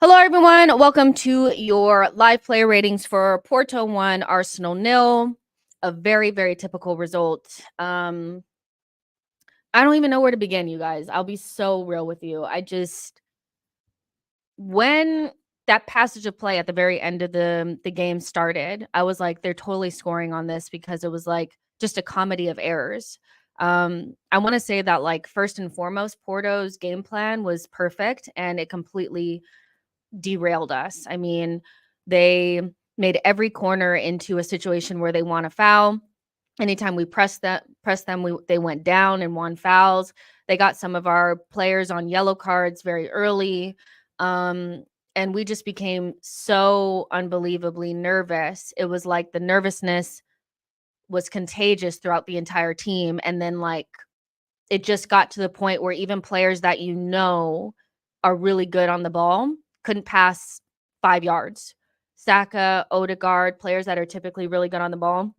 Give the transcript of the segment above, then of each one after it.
Hello, everyone. Welcome to your live player ratings for Porto 1, Arsenal 0. A very, very typical result. I don't even know where to begin, you guys. I'll be so real with you. When that passage of play at the very end of the game started, I was like, they're totally scoring on this because it was like just a comedy of errors. I want to say that, like, first and foremost, Porto's game plan was perfect and it completely derailed us. I mean, they made every corner into a situation where they want to foul. Anytime we press them, they went down and won fouls. They got some of our players on yellow cards very early. And we just became so unbelievably nervous. It was like the nervousness was contagious throughout the entire team. And then, like, it just got to the point where even players that are really good on the ball couldn't pass 5 yards. Saka, Odegaard, players that are typically really good on the ball,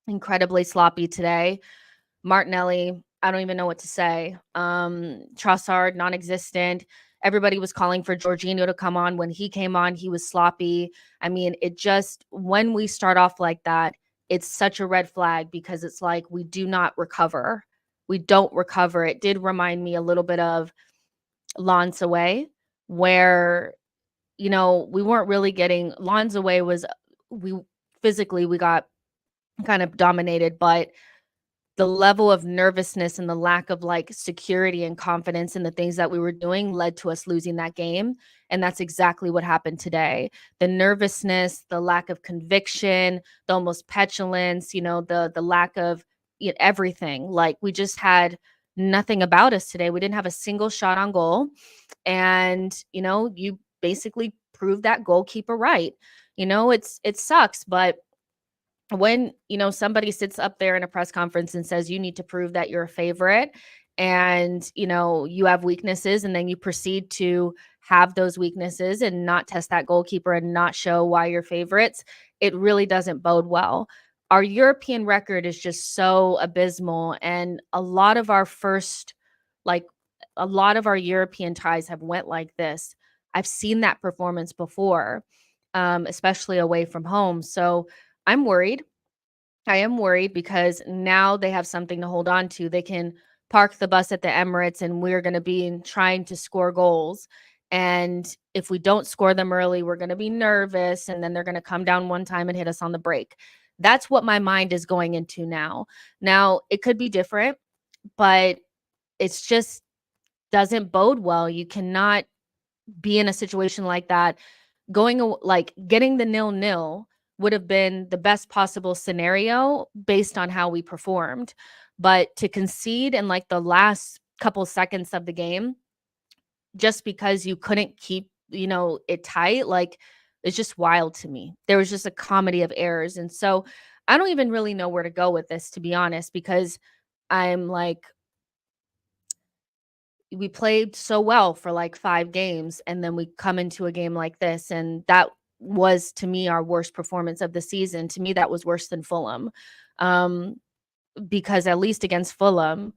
incredibly sloppy today. Martinelli, I don't even know what to say. Trossard, non-existent. Everybody was calling for Jorginho to come on. When he came on, he was sloppy. I mean, when we start off like that, it's such a red flag because it's like we do not recover. We don't recover. It did remind me a little bit of Lens away, where, we weren't really getting Lens away. We physically, we got kind of dominated, but the level of nervousness and the lack of, like, security and confidence in the things that we were doing led to us losing that game. And that's exactly what happened today. The nervousness, the lack of conviction, the almost petulance, the lack of everything. Like, we just had nothing about us today. We didn't have a single shot on goal. And, you basically proved that goalkeeper right. It sucks, but when somebody sits up there in a press conference and says you need to prove that you're a favorite, and you have weaknesses, and then you proceed to have those weaknesses and not test that goalkeeper and not show why you're favorites, it really doesn't bode well. Our European record is just so abysmal, and like a lot of our European ties have went like this. I've seen that performance before, especially away from home. So I'm worried. I am worried because now they have something to hold on to. They can park the bus at the Emirates, and we're going to be trying to score goals. And if we don't score them early, we're going to be nervous. And then they're going to come down one time and hit us on the break. That's what my mind is going into now. Now, it could be different, but it's just doesn't bode well. You cannot be in a situation like that. Getting the 0-0 would have been the best possible scenario based on how we performed. But to concede in, like, the last couple seconds of the game, just because you couldn't keep, it tight, like, it's just wild to me. There was just a comedy of errors. And so I don't even really know where to go with this, to be honest, because I'm like, we played so well for like 5 games, and then we come into a game like this, and that was, to me, our worst performance of the season. To me, that was worse than Fulham. Because at least against Fulham,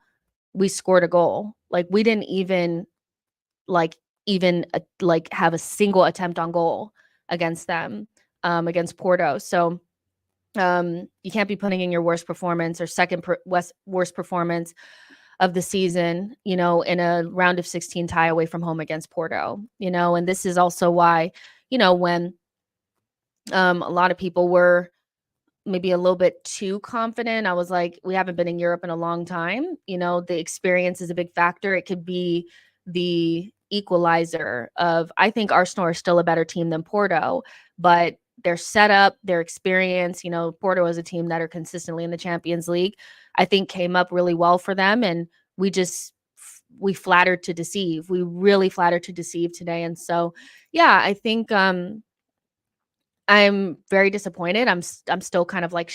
we scored a goal. Like, we didn't even have a single attempt on goal against them, against Porto. So you can't be putting in your worst performance or worst performance of the season, in a round of 16 tie away from home against Porto, and this is also why, when a lot of people were maybe a little bit too confident, I was like, we haven't been in Europe in a long time. The experience is a big factor. It could be the equalizer of, I think Arsenal are still a better team than Porto, but their setup, their experience, Porto is a team that are consistently in the Champions League, I think came up really well for them. And we flattered to deceive. We really flattered to deceive today. And so, yeah, I think I'm very disappointed. I'm still kind of like,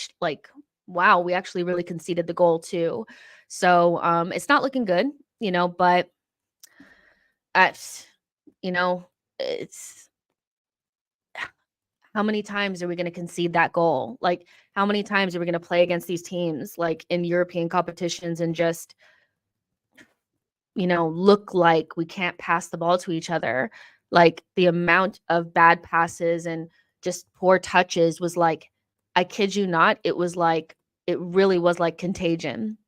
wow, we actually really conceded the goal too. So it's not looking good, but at it's how many times are we going to concede that goal? Like, how many times are we going to play against these teams, like, in European competitions, and just, look like we can't pass the ball to each other? Like, the amount of bad passes and just poor touches was like, I kid you not, it really was like contagion.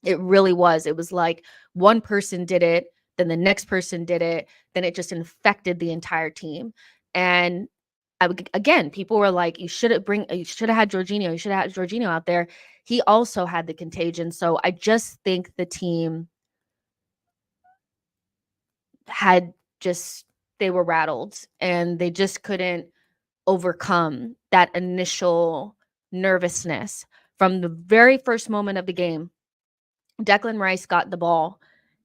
It really was. It was like one person did it, then the next person did it, then it just infected the entire team. And again, people were like, you should have had Jorginho. You should have had Jorginho out there. He also had the contagion. So I just think the team had just they were rattled and they just couldn't overcome that initial nervousness from the very first moment of the game. Declan Rice got the ball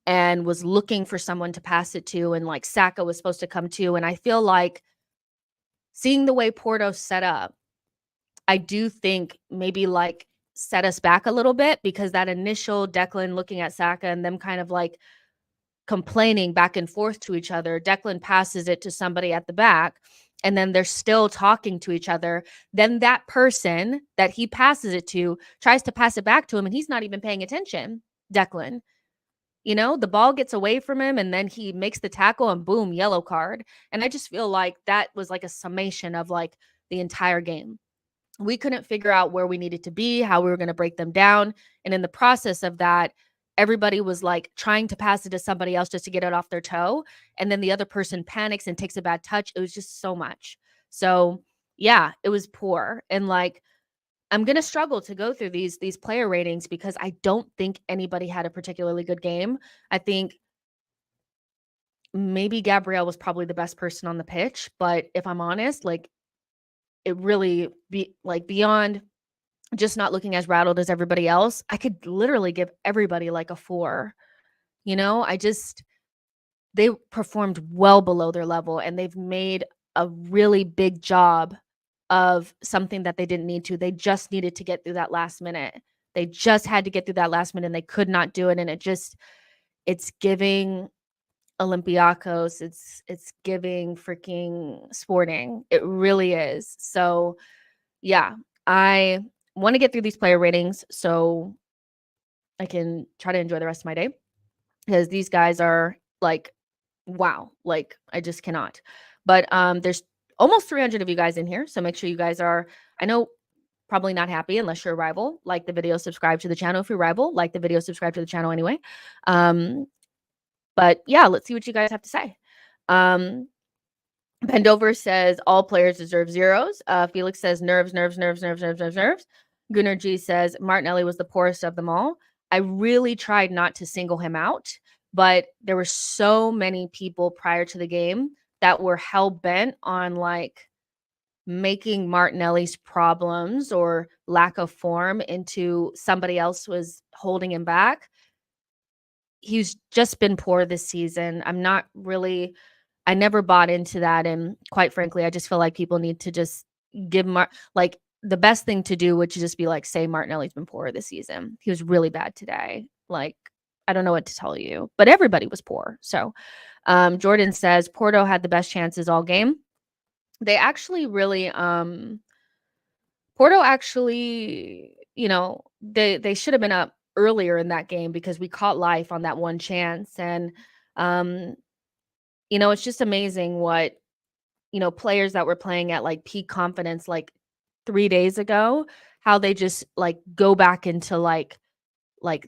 and was looking for someone to pass it to, and like Saka was supposed to come to. And I feel like seeing the way Porto set up, I do think maybe like set us back a little bit, because that initial Declan looking at Saka and them kind of like complaining back and forth to each other. Declan passes it to somebody at the back, and then they're still talking to each other. Then that person that he passes it to tries to pass it back to him, and he's not even paying attention. Declan, the ball gets away from him, and then he makes the tackle, and boom, yellow card. And I just feel like that was like a summation of like the entire game. We couldn't figure out where we needed to be, how we were going to break them down. And in the process of that, everybody was like trying to pass it to somebody else just to get it off their toe. And then the other person panics and takes a bad touch. It was just so much. So yeah, it was poor. And like, I'm going to struggle to go through these player ratings, because I don't think anybody had a particularly good game. I think maybe Gabrielle was probably the best person on the pitch, but if I'm honest, like, it really be like beyond just not looking as rattled as everybody else, I could literally give everybody like a 4. I just they performed well below their level, and they've made a really big job of something that they didn't need to. They just needed to get through that last minute. They just had to get through that last minute, and they could not do it. And it's giving Olympiacos, it's giving freaking Sporting. It really is. So yeah, I want to get through these player ratings so I can try to enjoy the rest of my day, because these guys are like, wow, like I just cannot. But there's almost 300 of you guys in here, so make sure you guys are, I know, probably not happy unless you're a rival. Like the video, subscribe to the channel. If you're a rival, like the video, subscribe to the channel anyway. But yeah, let's see what you guys have to say. Pendover says all players deserve zeros. Felix says nerves, nerves, nerves, nerves, nerves, nerves, nerves. Gunnar G says Martinelli was the poorest of them all. I really tried not to single him out, but there were so many people prior to the game that were hell bent on like making Martinelli's problems or lack of form into somebody else was holding him back. He's just been poor this season. I never bought into that, and quite frankly, I just feel like people need to just give like the best thing to do would just be like say Martinelli's been poor this season. He was really bad today. Like, I don't know what to tell you, but everybody was poor. So Jordan says Porto had the best chances all game. They actually really Porto actually, they should have been up earlier in that game, because we caught life on that one chance. And um it's just amazing what, players that were playing at like peak confidence like 3 days ago, how they just like go back into like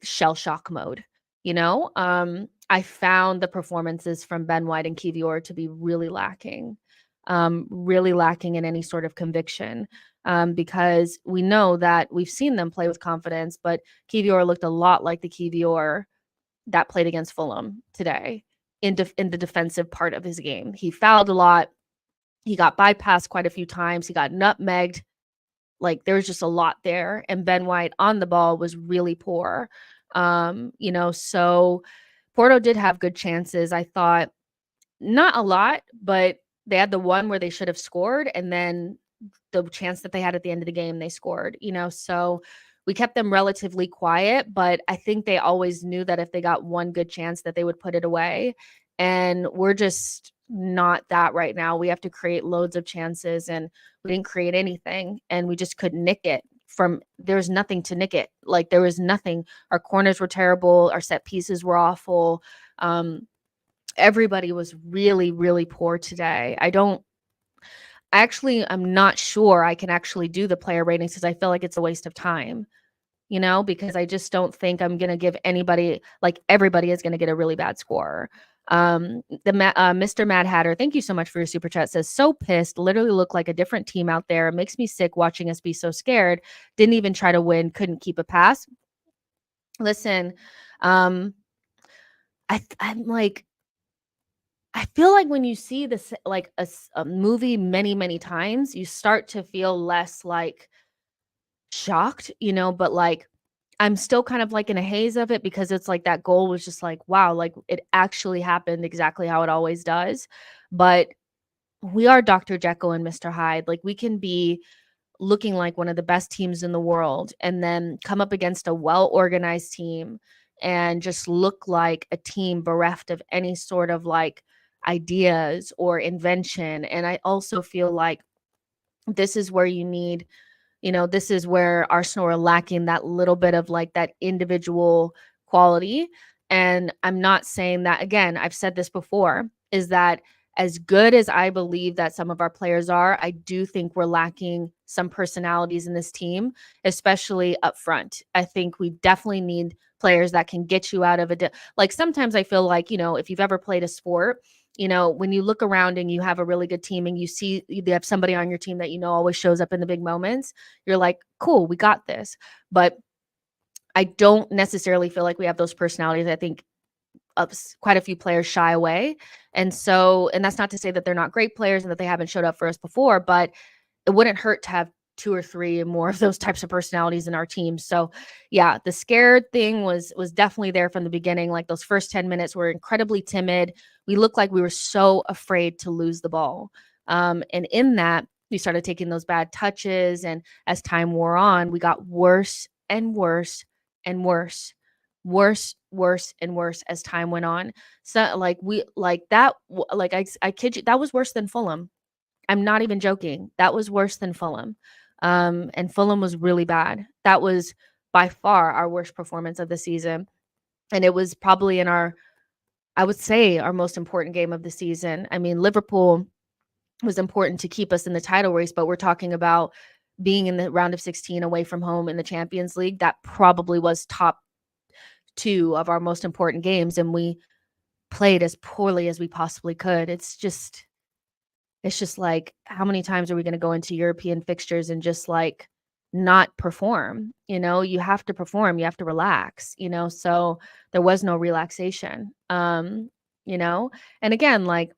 shell shock mode. I found the performances from Ben White and Kivior to be really lacking in any sort of conviction. Because we know that we've seen them play with confidence, but Kivior looked a lot like the Kivior that played against Fulham today in the defensive part of his game. He fouled a lot. He got bypassed quite a few times. He got nutmegged. Like, there was just a lot there. And Ben White on the ball was really poor. So Porto did have good chances. I thought not a lot, but they had the one where they should have scored. And then the chance that they had at the end of the game, they scored, so we kept them relatively quiet, but I think they always knew that if they got one good chance that they would put it away. And we're just not that right now. We have to create loads of chances, and we didn't create anything, and we just couldn't nick it there's nothing to nick it. Like, there was nothing. Our corners were terrible. Our set pieces were awful. Everybody was really, really poor today. I'm not sure I can actually do the player ratings because I feel like it's a waste of time, because I just don't think I'm gonna give anybody like, everybody is gonna get a really bad score. Mr. Mad Hatter, thank you so much for your super chat, says, "So pissed, literally look like a different team out there. It makes me sick watching us be so scared. Didn't even try to win, couldn't keep a pass." Listen, um, I'm like, I feel like when you see this, like a movie many, many times, you start to feel less like shocked, but like I'm still kind of like in a haze of it because it's like that goal was just like, wow, like it actually happened exactly how it always does. But we are Dr. Jekyll and Mr. Hyde. Like we can be looking like one of the best teams in the world and then come up against a well-organized team and just look like a team bereft of any sort of like ideas or invention. And I also feel like this is where this is where Arsenal are lacking that little bit of like that individual quality. And I'm not saying that, again, I've said this before, is that as good as I believe that some of our players are, I do think we're lacking some personalities in this team, especially up front. I think we definitely need players that can get you out of like sometimes I feel like, if you've ever played a sport, when you look around and you have a really good team and you see you have somebody on your team that always shows up in the big moments, you're like, cool, we got this. But I don't necessarily feel like we have those personalities. I think quite a few players shy away. And that's not to say that they're not great players and that they haven't showed up for us before, but it wouldn't hurt to have two or three more of those types of personalities in our team. So yeah, the scared thing was definitely there from the beginning. Like those first 10 minutes were incredibly timid. We looked like we were so afraid to lose the ball. And in that, we started taking those bad touches. And as time wore on, we got worse and worse and worse, worse and worse as time went on. So like we like that, like I kid you, that was worse than Fulham. I'm not even joking. That was worse than Fulham. And Fulham was really bad. That was by far our worst performance of the season. And it was probably I would say, our most important game of the season. I mean, Liverpool was important to keep us in the title race, but we're talking about being in the round of 16 away from home in the Champions League. That probably was top two of our most important games. And we played as poorly as we possibly could. It's just like, how many times are we gonna go into European fixtures and just, like, not perform, You have to perform, you have to relax, So, there was no relaxation, you know? And again, like,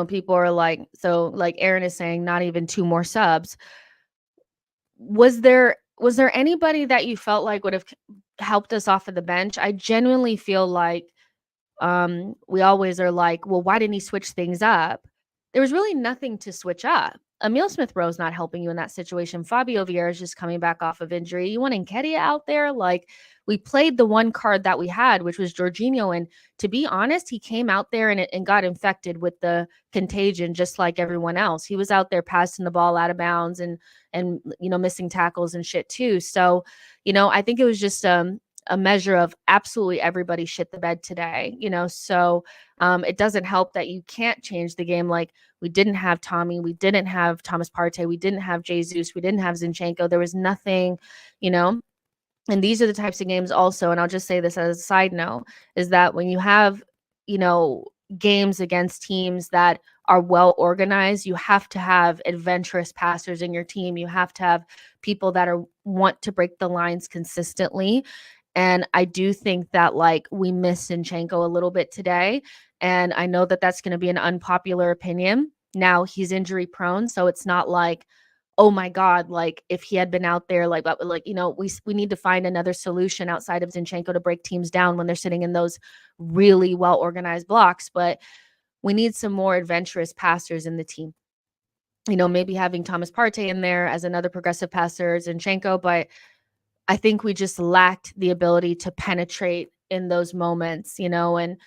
people are like so, like, Aaron is saying not even 2 more subs. Was there anybody that you felt like would have helped us off of the bench? I genuinely feel like we always are like, well, why didn't he switch things up? There was really nothing to switch up. Emil Smith Rowe's not helping you in that situation. Fabio Vieira is just coming back off of injury. You want Nketiah out there? Like, we played the one card that we had, which was Jorginho. And to be honest, he came out there and got infected with the contagion just like everyone else. He was out there passing the ball out of bounds and missing tackles and shit too. So, I think it was just a measure of absolutely everybody shit the bed today, So it doesn't help that you can't change the game. Like, we didn't have Tommy, we didn't have Thomas Partey, we didn't have Jesus, we didn't have Zinchenko. There was nothing, you know. And these are the types of games also, and I'll just say this as a side note, is that when you have, you know, games against teams that are well organized, you have to have adventurous passers in your team. You have to have people that want to break the lines consistently. And I do think that like we miss Zinchenko a little bit today. And I know that that's going to be an unpopular opinion. Now he's injury prone, so it's not like, oh my God, like if he had been out there, like, but like, we need to find another solution outside of Zinchenko to break teams down when they're sitting in those really well organized blocks. But we need some more adventurous passers in the team. Maybe having Thomas Partey in there as another progressive passer, Zinchenko, but I think we just lacked the ability to penetrate in those moments, and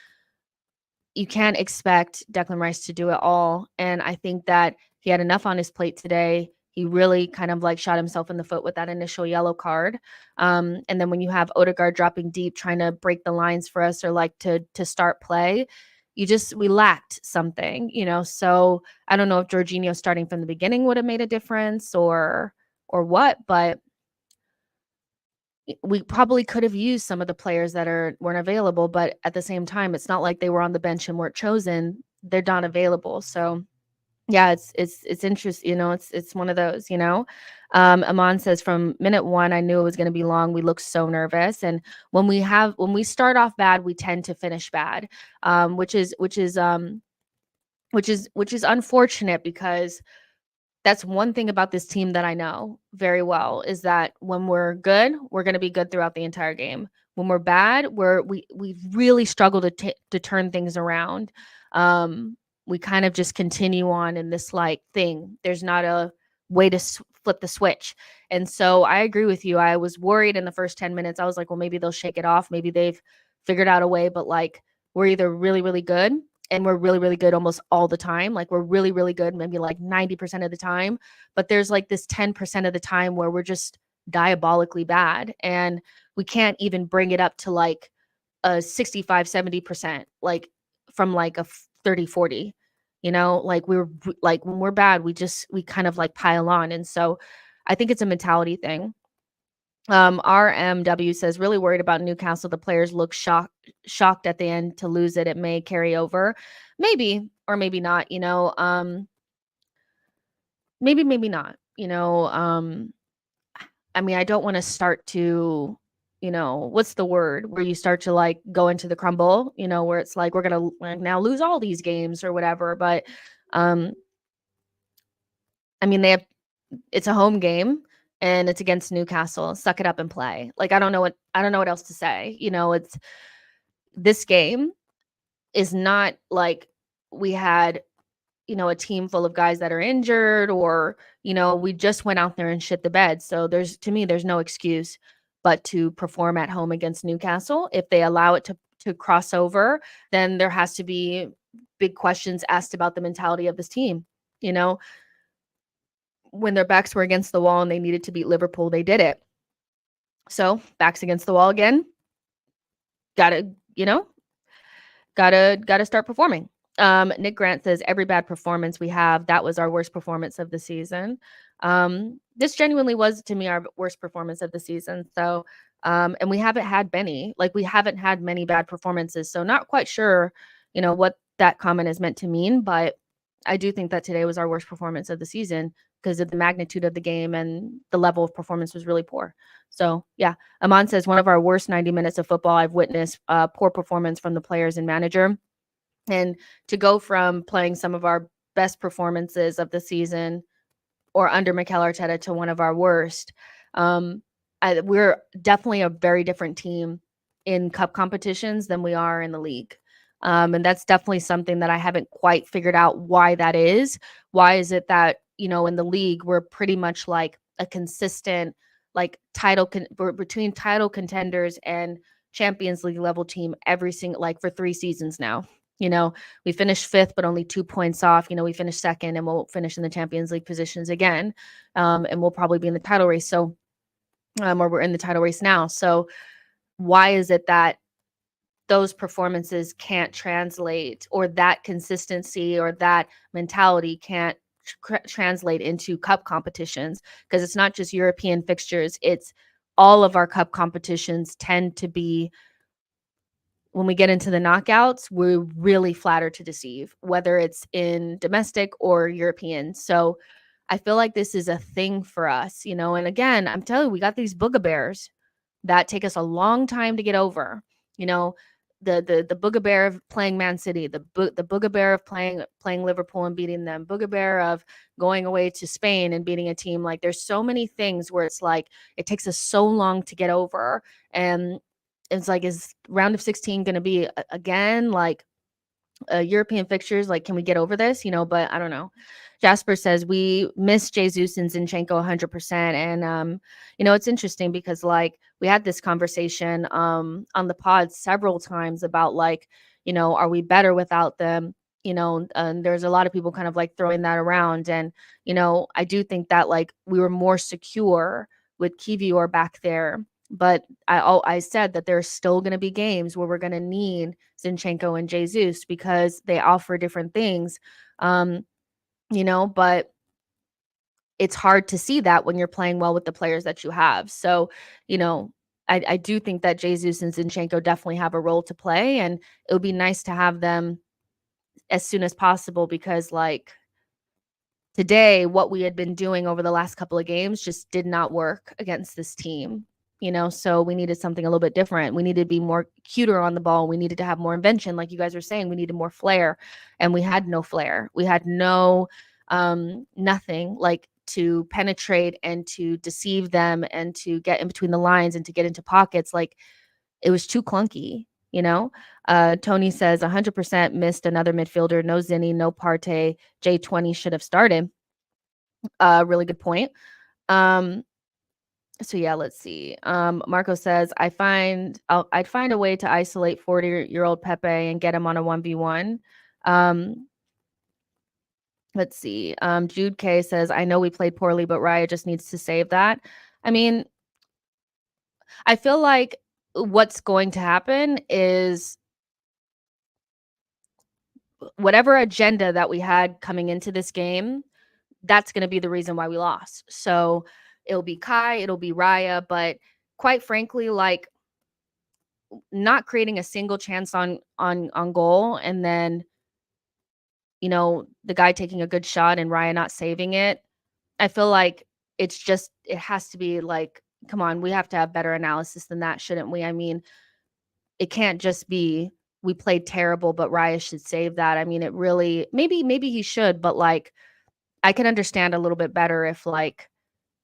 you can't expect Declan Rice to do it all. And I think that he had enough on his plate today. He really kind of like shot himself in the foot with that initial yellow card. And then when you have Odegaard dropping deep, trying to break the lines for us or like to start play, we lacked something, so I don't know if Jorginho starting from the beginning would have made a difference or what, but we probably could have used some of the players that weren't available, but at the same time, it's not like they were on the bench and weren't chosen. They're not available. So yeah, it's interesting, it's one of those, Aman says from minute one, I knew it was going to be long. We looked so nervous. And when we start off bad, we tend to finish bad, which is unfortunate because that's one thing about this team that I know very well is that when we're good, we're going to be good throughout the entire game. When we're bad, we really struggle to turn things around. We kind of just continue on in this like thing. There's not a way to flip the switch. And so I agree with you. I was worried in the first 10 minutes. I was like, well, maybe they'll shake it off. Maybe they've figured out a way, but like we're either really, really good and we're really, really good almost all the time. Like we're really, really good, maybe like 90% of the time. But there's like this 10% of the time where we're just diabolically bad. And we can't even bring it up to like a 65, 70%, like from like a 30, 40, like like when we're bad, we kind of like pile on. And so I think it's a mentality thing. RMW says, really worried about Newcastle. The players look shocked at the end to lose it. It may carry over. Maybe, or maybe not, maybe not, I mean, I don't want to start to, what's the word where you start to like go into the crumble, where it's like, we're going to like now lose all these games or whatever. But, um, I mean, it's a home game and it's against Newcastle. Suck it up and play. Like I don't know what else to say. It's this game is not like we had, a team full of guys that are injured or, we just went out there and shit the bed. So to me there's no excuse but to perform at home against Newcastle. If they allow it to cross over, then there has to be big questions asked about the mentality of this team. When their backs were against the wall and they needed to beat Liverpool, they did it. So backs against the wall again. Gotta, gotta start performing. Nick Grant says every bad performance we have, that was our worst performance of the season. This genuinely was to me our worst performance of the season. So, and we haven't had many, like we haven't had many bad performances. So not quite sure, what that comment is meant to mean, but I do think that today was our worst performance of the season because of the magnitude of the game and the level of performance was really poor. So yeah, Aman says one of our worst 90 minutes of football I've witnessed, poor performance from the players and manager. And to go from playing some of our best performances of the season or under Mikel Arteta to one of our worst, we're definitely a very different team in cup competitions than we are in the league. And that's definitely something that I haven't quite figured out why that is. Why is it that, in the league, we're pretty much like a consistent, like between title contenders and Champions League level team every single, like for 3 seasons now. We finished 5th, but only 2 points off. We finished 2nd and we'll finish in the Champions League positions again. And we'll probably be in the title race. So, or we're in the title race now. So why is it that those performances can't translate, or that consistency or that mentality can't translate into cup competitions? Because it's not just European fixtures. It's all of our cup competitions tend to be, when we get into the knockouts, we're really flattered to deceive, whether it's in domestic or European. So I feel like this is a thing for us, and again, I'm telling you, we got these booger bears that take us a long time to get over. You know, the booger bear of playing Man City, the booger bear of playing Liverpool and beating them, booger bear of going away to Spain and beating a team. Like there's so many things where it's like it takes us so long to get over, and it's like, is round of 16 going to be again like European fixtures? Like, can we get over this? But I don't know. Jasper says we miss Jesus and Zinchenko 100%. And, it's interesting because like we had this conversation on the pod several times about like, are we better without them? And there's a lot of people kind of like throwing that around. And, I do think that like we were more secure with Kivior back there But I said that there's still going to be games where we're going to need Zinchenko and Jesus because they offer different things. Um, but it's hard to see that when you're playing well with the players that you have. So, you know, I do think that Jesus and Zinchenko definitely have a role to play, and it would be nice to have them as soon as possible because, like, today, what we had been doing over the last couple of games just did not work against this team. So we needed something a little bit different. We needed to be more cuter on the ball. We needed to have more invention, like you guys were saying. We needed more flair, and we had no flair. We had no nothing like to penetrate and to deceive them and to get in between the lines and to get into pockets. Like, it was too clunky. Tony says 100% missed another midfielder. No Zinni, no Partey. J20 should have started. Really good point. So yeah, let's see. Marco says, I'd find a way to isolate 40-year-old Pepe and get him on a 1v1. Let's see. Jude K says, I know we played poorly, but Raya just needs to save that. I mean, I feel like what's going to happen is whatever agenda that we had coming into this game, that's going to be the reason why we lost. So it'll be Kai, it'll be Raya, but quite frankly, like, not creating a single chance on goal, and then the guy taking a good shot and Raya not saving it. I feel like it has to be like, come on, we have to have better analysis than that, shouldn't we? I mean, it can't just be we played terrible, but Raya should save that. I mean, it really maybe he should, but like, I can understand a little bit better if, like,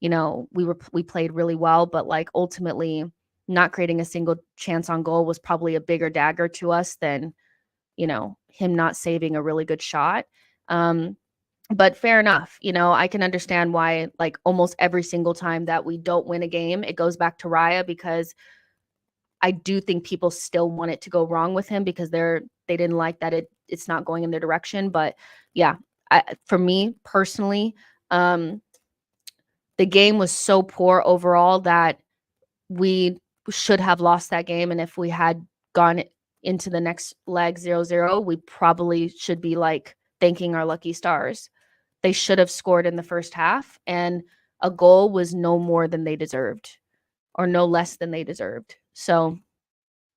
we played really well, but like, ultimately not creating a single chance on goal was probably a bigger dagger to us than, him not saving a really good shot. But fair enough. I can understand why, like, almost every single time that we don't win a game, it goes back to Raya, because I do think people still want it to go wrong with him because they didn't like that it's not going in their direction. But yeah, for me personally, the game was so poor overall that we should have lost that game. And if we had gone into the next leg 0-0, we probably should be like thanking our lucky stars. They should have scored in the first half, and a goal was no more than they deserved, or no less than they deserved. So,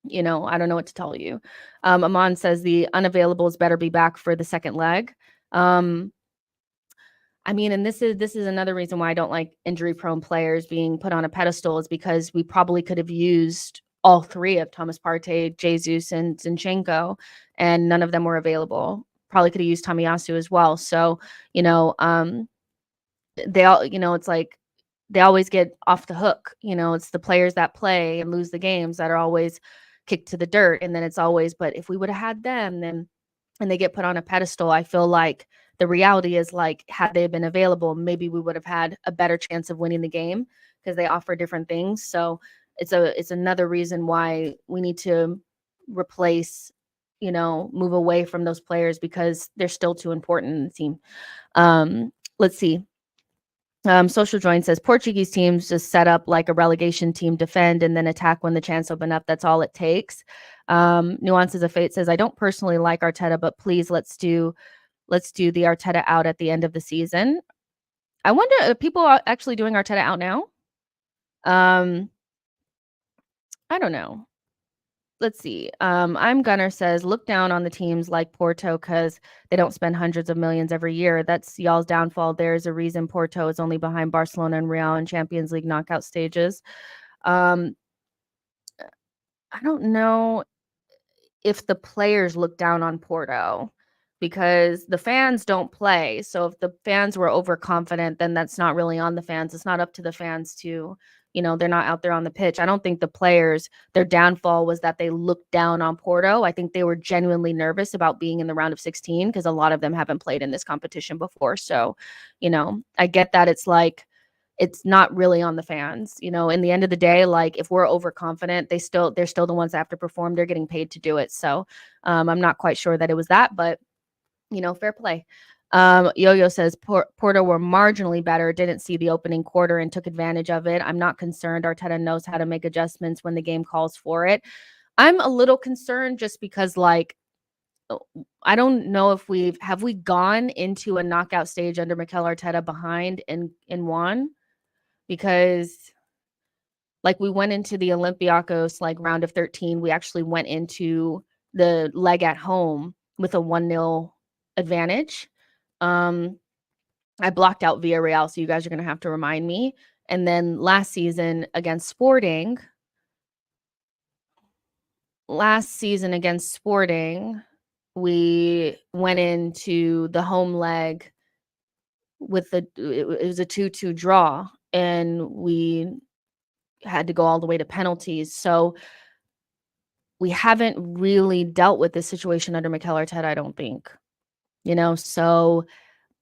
I don't know what to tell you. Aman says the unavailables better be back for the second leg. I mean, and this is another reason why I don't like injury-prone players being put on a pedestal, is because we probably could have used all three of Thomas Partey, Jesus, and Zinchenko, and none of them were available. Probably could have used Tomiyasu as well. So, they all, it's like they always get off the hook. It's the players that play and lose the games that are always kicked to the dirt. And then it's always, but if we would have had them, then, and they get put on a pedestal. I feel like the reality is, like, had they been available, maybe we would have had a better chance of winning the game because they offer different things. So it's another reason why we need to replace, move away from those players because they're still too important in the team. Let's see. Social Join says Portuguese teams just set up like a relegation team, defend and then attack when the chance open up. That's all it takes. Nuances of Fate says, I don't personally like Arteta, but please let's do the Arteta out at the end of the season. I wonder if people are actually doing Arteta out now. I don't know. Let's see. I'm Gunner says, look down on the teams like Porto because they don't spend hundreds of millions every year. That's y'all's downfall. There's a reason Porto is only behind Barcelona and Real in Champions League knockout stages. I don't know if the players look down on Porto because the fans don't play. So if the fans were overconfident, then that's not really on the fans. It's not up to the fans to, they're not out there on the pitch. I don't think the players, their downfall was that they looked down on Porto. I think they were genuinely nervous about being in the round of 16 because a lot of them haven't played in this competition before. So, I get that it's not really on the fans. In the end of the day, like, if we're overconfident, they're still the ones that have to perform. They're getting paid to do it. So I'm not quite sure that it was that, but fair play. Yo-Yo says Porto were marginally better, didn't see the opening quarter and took advantage of it. I'm not concerned. Arteta knows how to make adjustments when the game calls for it. I'm a little concerned just because, like, I don't know if we gone into a knockout stage under Mikel Arteta behind and won, because like we went into the Olympiacos like round of 13. We actually went into the leg at home with a 1-0 advantage. I blocked out Villarreal, so you guys are going to have to remind me. And then last season against Sporting, we went into the home leg with it was a 2-2 draw, and we had to go all the way to penalties. So we haven't really dealt with this situation under Mikel Arteta, I don't think. So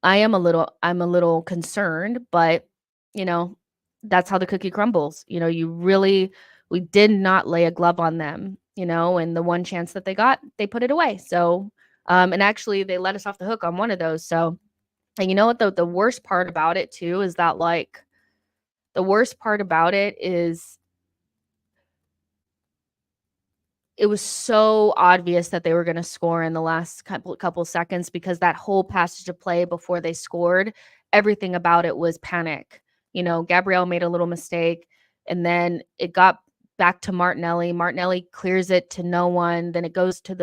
I'm a little concerned, but you know, that's how the cookie crumbles. We did not lay a glove on them, and the one chance that they got, they put it away. So, and actually they let us off the hook on one of those. So, and you know what, the worst part about it too is that, like, the worst part about it is it was so obvious that they were going to score in the last couple seconds, because that whole passage of play before they scored, everything about it was panic. Gabriel made a little mistake, and then it got back to Martinelli. Martinelli clears it to no one. Then it goes to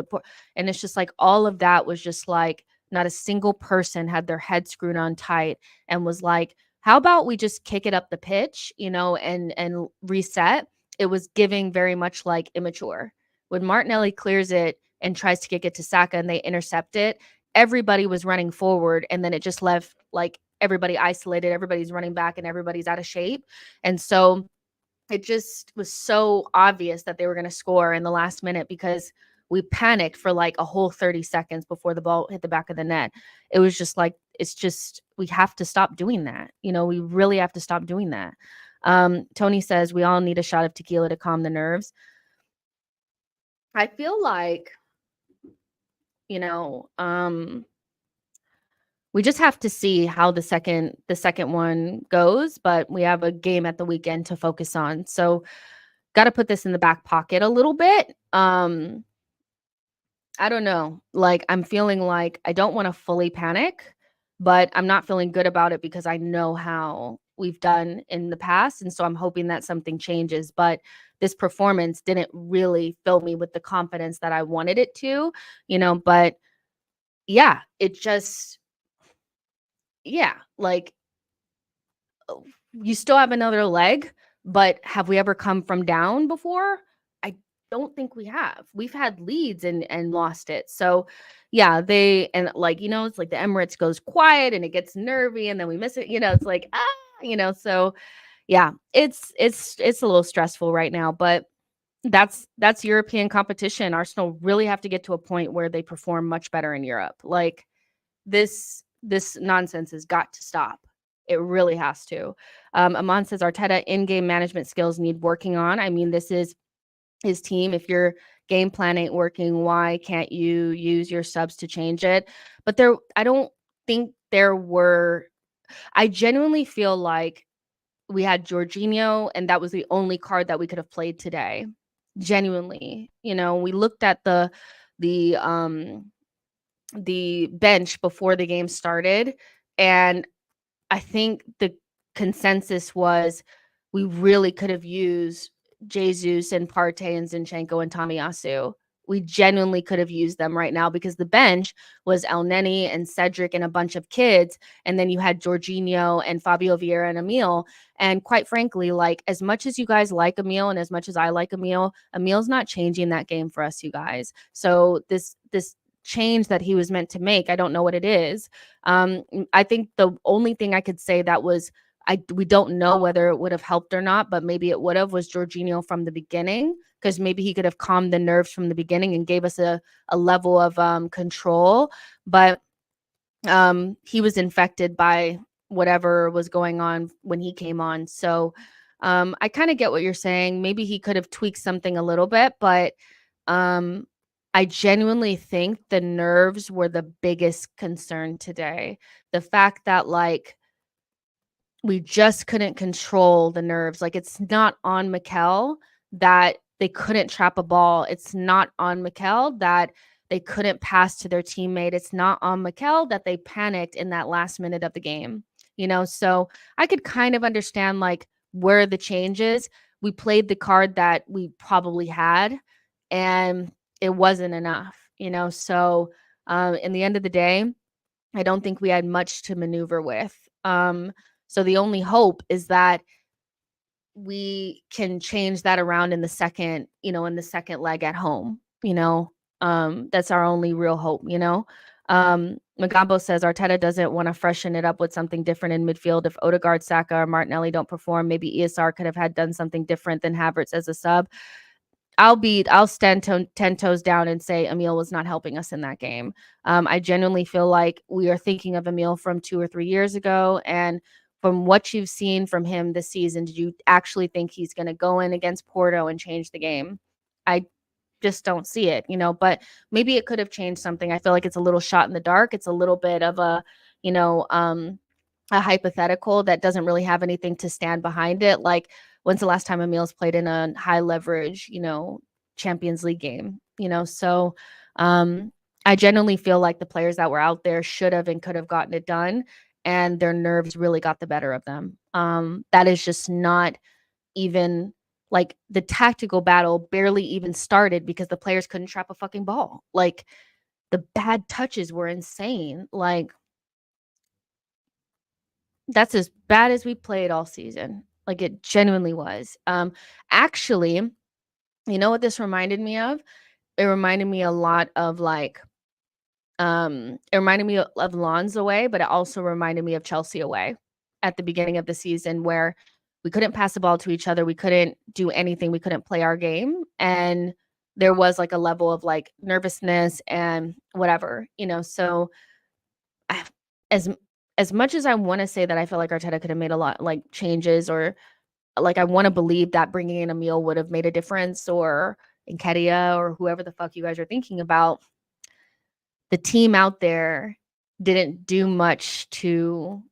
and it's just like all of that was just like not a single person had their head screwed on tight and was like, how about we just kick it up the pitch, and reset. It was giving very much like immature. When Martinelli clears it and tries to kick it to Saka and they intercept it, everybody was running forward, and then it just left like everybody isolated, everybody's running back, and everybody's out of shape. And so it just was so obvious that they were going to score in the last minute, because we panicked for like a whole 30 seconds before the ball hit the back of the net. It was just like, we have to stop doing that. We really have to stop doing that. Tony says we all need a shot of tequila to calm the nerves. I feel like, we just have to see how the second one goes, but we have a game at the weekend to focus on. So got to put this in the back pocket a little bit. I don't know. Like, I'm feeling like I don't want to fully panic, but I'm not feeling good about it because I know how we've done in the past. And so I'm hoping that something changes. But this performance didn't really fill me with the confidence that I wanted it to, but yeah, like, you still have another leg, but have we ever come from down before? I don't think we have. We've had leads and lost it. So yeah, it's like the Emirates goes quiet and it gets nervy and then we miss it. It's like, so yeah, it's a little stressful right now, but that's European competition. Arsenal really have to get to a point where they perform much better in Europe. Like, this nonsense has got to stop. It really has to. Aman says Arteta in-game management skills need working on. I mean, this is his team. If your game plan ain't working, why can't you use your subs to change it? But I don't think there were. I genuinely feel like we had Jorginho, and that was the only card that we could have played today. Genuinely, we looked at the bench before the game started, and I think the consensus was we really could have used Jesus and Partey and Zinchenko and Tomiyasu. We genuinely could have used them right now, because the bench was El Neni and Cedric and a bunch of kids. And then you had Jorginho and Fabio Vieira and Emil. And quite frankly, like, as much as you guys like Emil and as much as I like Emil's not changing that game for us, you guys. So this change that he was meant to make, I don't know what it is. I think the only thing I could say that was we don't know whether it would have helped or not, but maybe it would have, was Jorginho from the beginning, because maybe he could have calmed the nerves from the beginning and gave us a level of control. But he was infected by whatever was going on when he came on. So I kind of get what you're saying. Maybe he could have tweaked something a little bit, but I I genuinely think the nerves were the biggest concern today. The fact that, like, we just couldn't control the nerves. Like, it's not on Mikel that they couldn't trap a ball. It's not on Mikel that they couldn't pass to their teammate. It's not on Mikel that they panicked in that last minute of the game. So I could kind of understand like where the changes. We played the card that we probably had, and it wasn't enough. So in the end of the day, I don't think we had much to maneuver with. So the only hope is that we can change that around in the second leg at home. That's our only real hope. Magambo says Arteta doesn't want to freshen it up with something different in midfield. If Odegaard, Saka, or Martinelli don't perform, maybe ESR could have done something different than Havertz as a sub. I'll stand 10 toes down and say Emil was not helping us in that game. I genuinely feel like we are thinking of Emil from 2 or 3 years ago. And from what you've seen from him this season, did you actually think he's going to go in against Porto and change the game? I just don't see it. But maybe it could have changed something. I feel like it's a little shot in the dark. It's a little bit of a hypothetical that doesn't really have anything to stand behind it. Like, when's the last time Emil's played in a high leverage Champions League game? So I genuinely feel like the players that were out there should have and could have gotten it done, and their nerves really got the better of them. That is just not even like the tactical battle barely even started because the players couldn't trap a fucking ball. Like, the bad touches were insane. Like, that's as bad as we played all season. Like, it genuinely was. Actually, you know what this reminded me of? It reminded me a lot of like it reminded me of Lens away, but it also reminded me of Chelsea away at the beginning of the season where we couldn't pass the ball to each other. We couldn't do anything. We couldn't play our game. And there was like a level of like nervousness and whatever. So I, as as much as I want to say that I feel like Arteta could have made a lot like changes, or like I want to believe that bringing in Emil would have made a difference, or Nketiah, or whoever the fuck you guys are thinking about, the team out there didn't do much to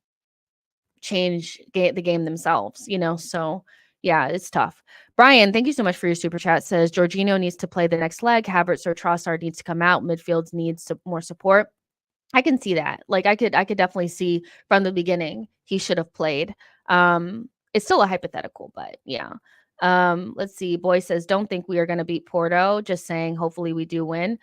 change the game themselves. So yeah, it's tough. Brian, thank you so much for your super chat. Says Jorginho needs to play the next leg. Havertz or Trossard needs to come out. Midfield needs more support. I can see that. Like, I could definitely see from the beginning he should have played. It's still a hypothetical, but yeah. Let's see. Boy says, don't think we are going to beat Porto. Just saying, hopefully we do win.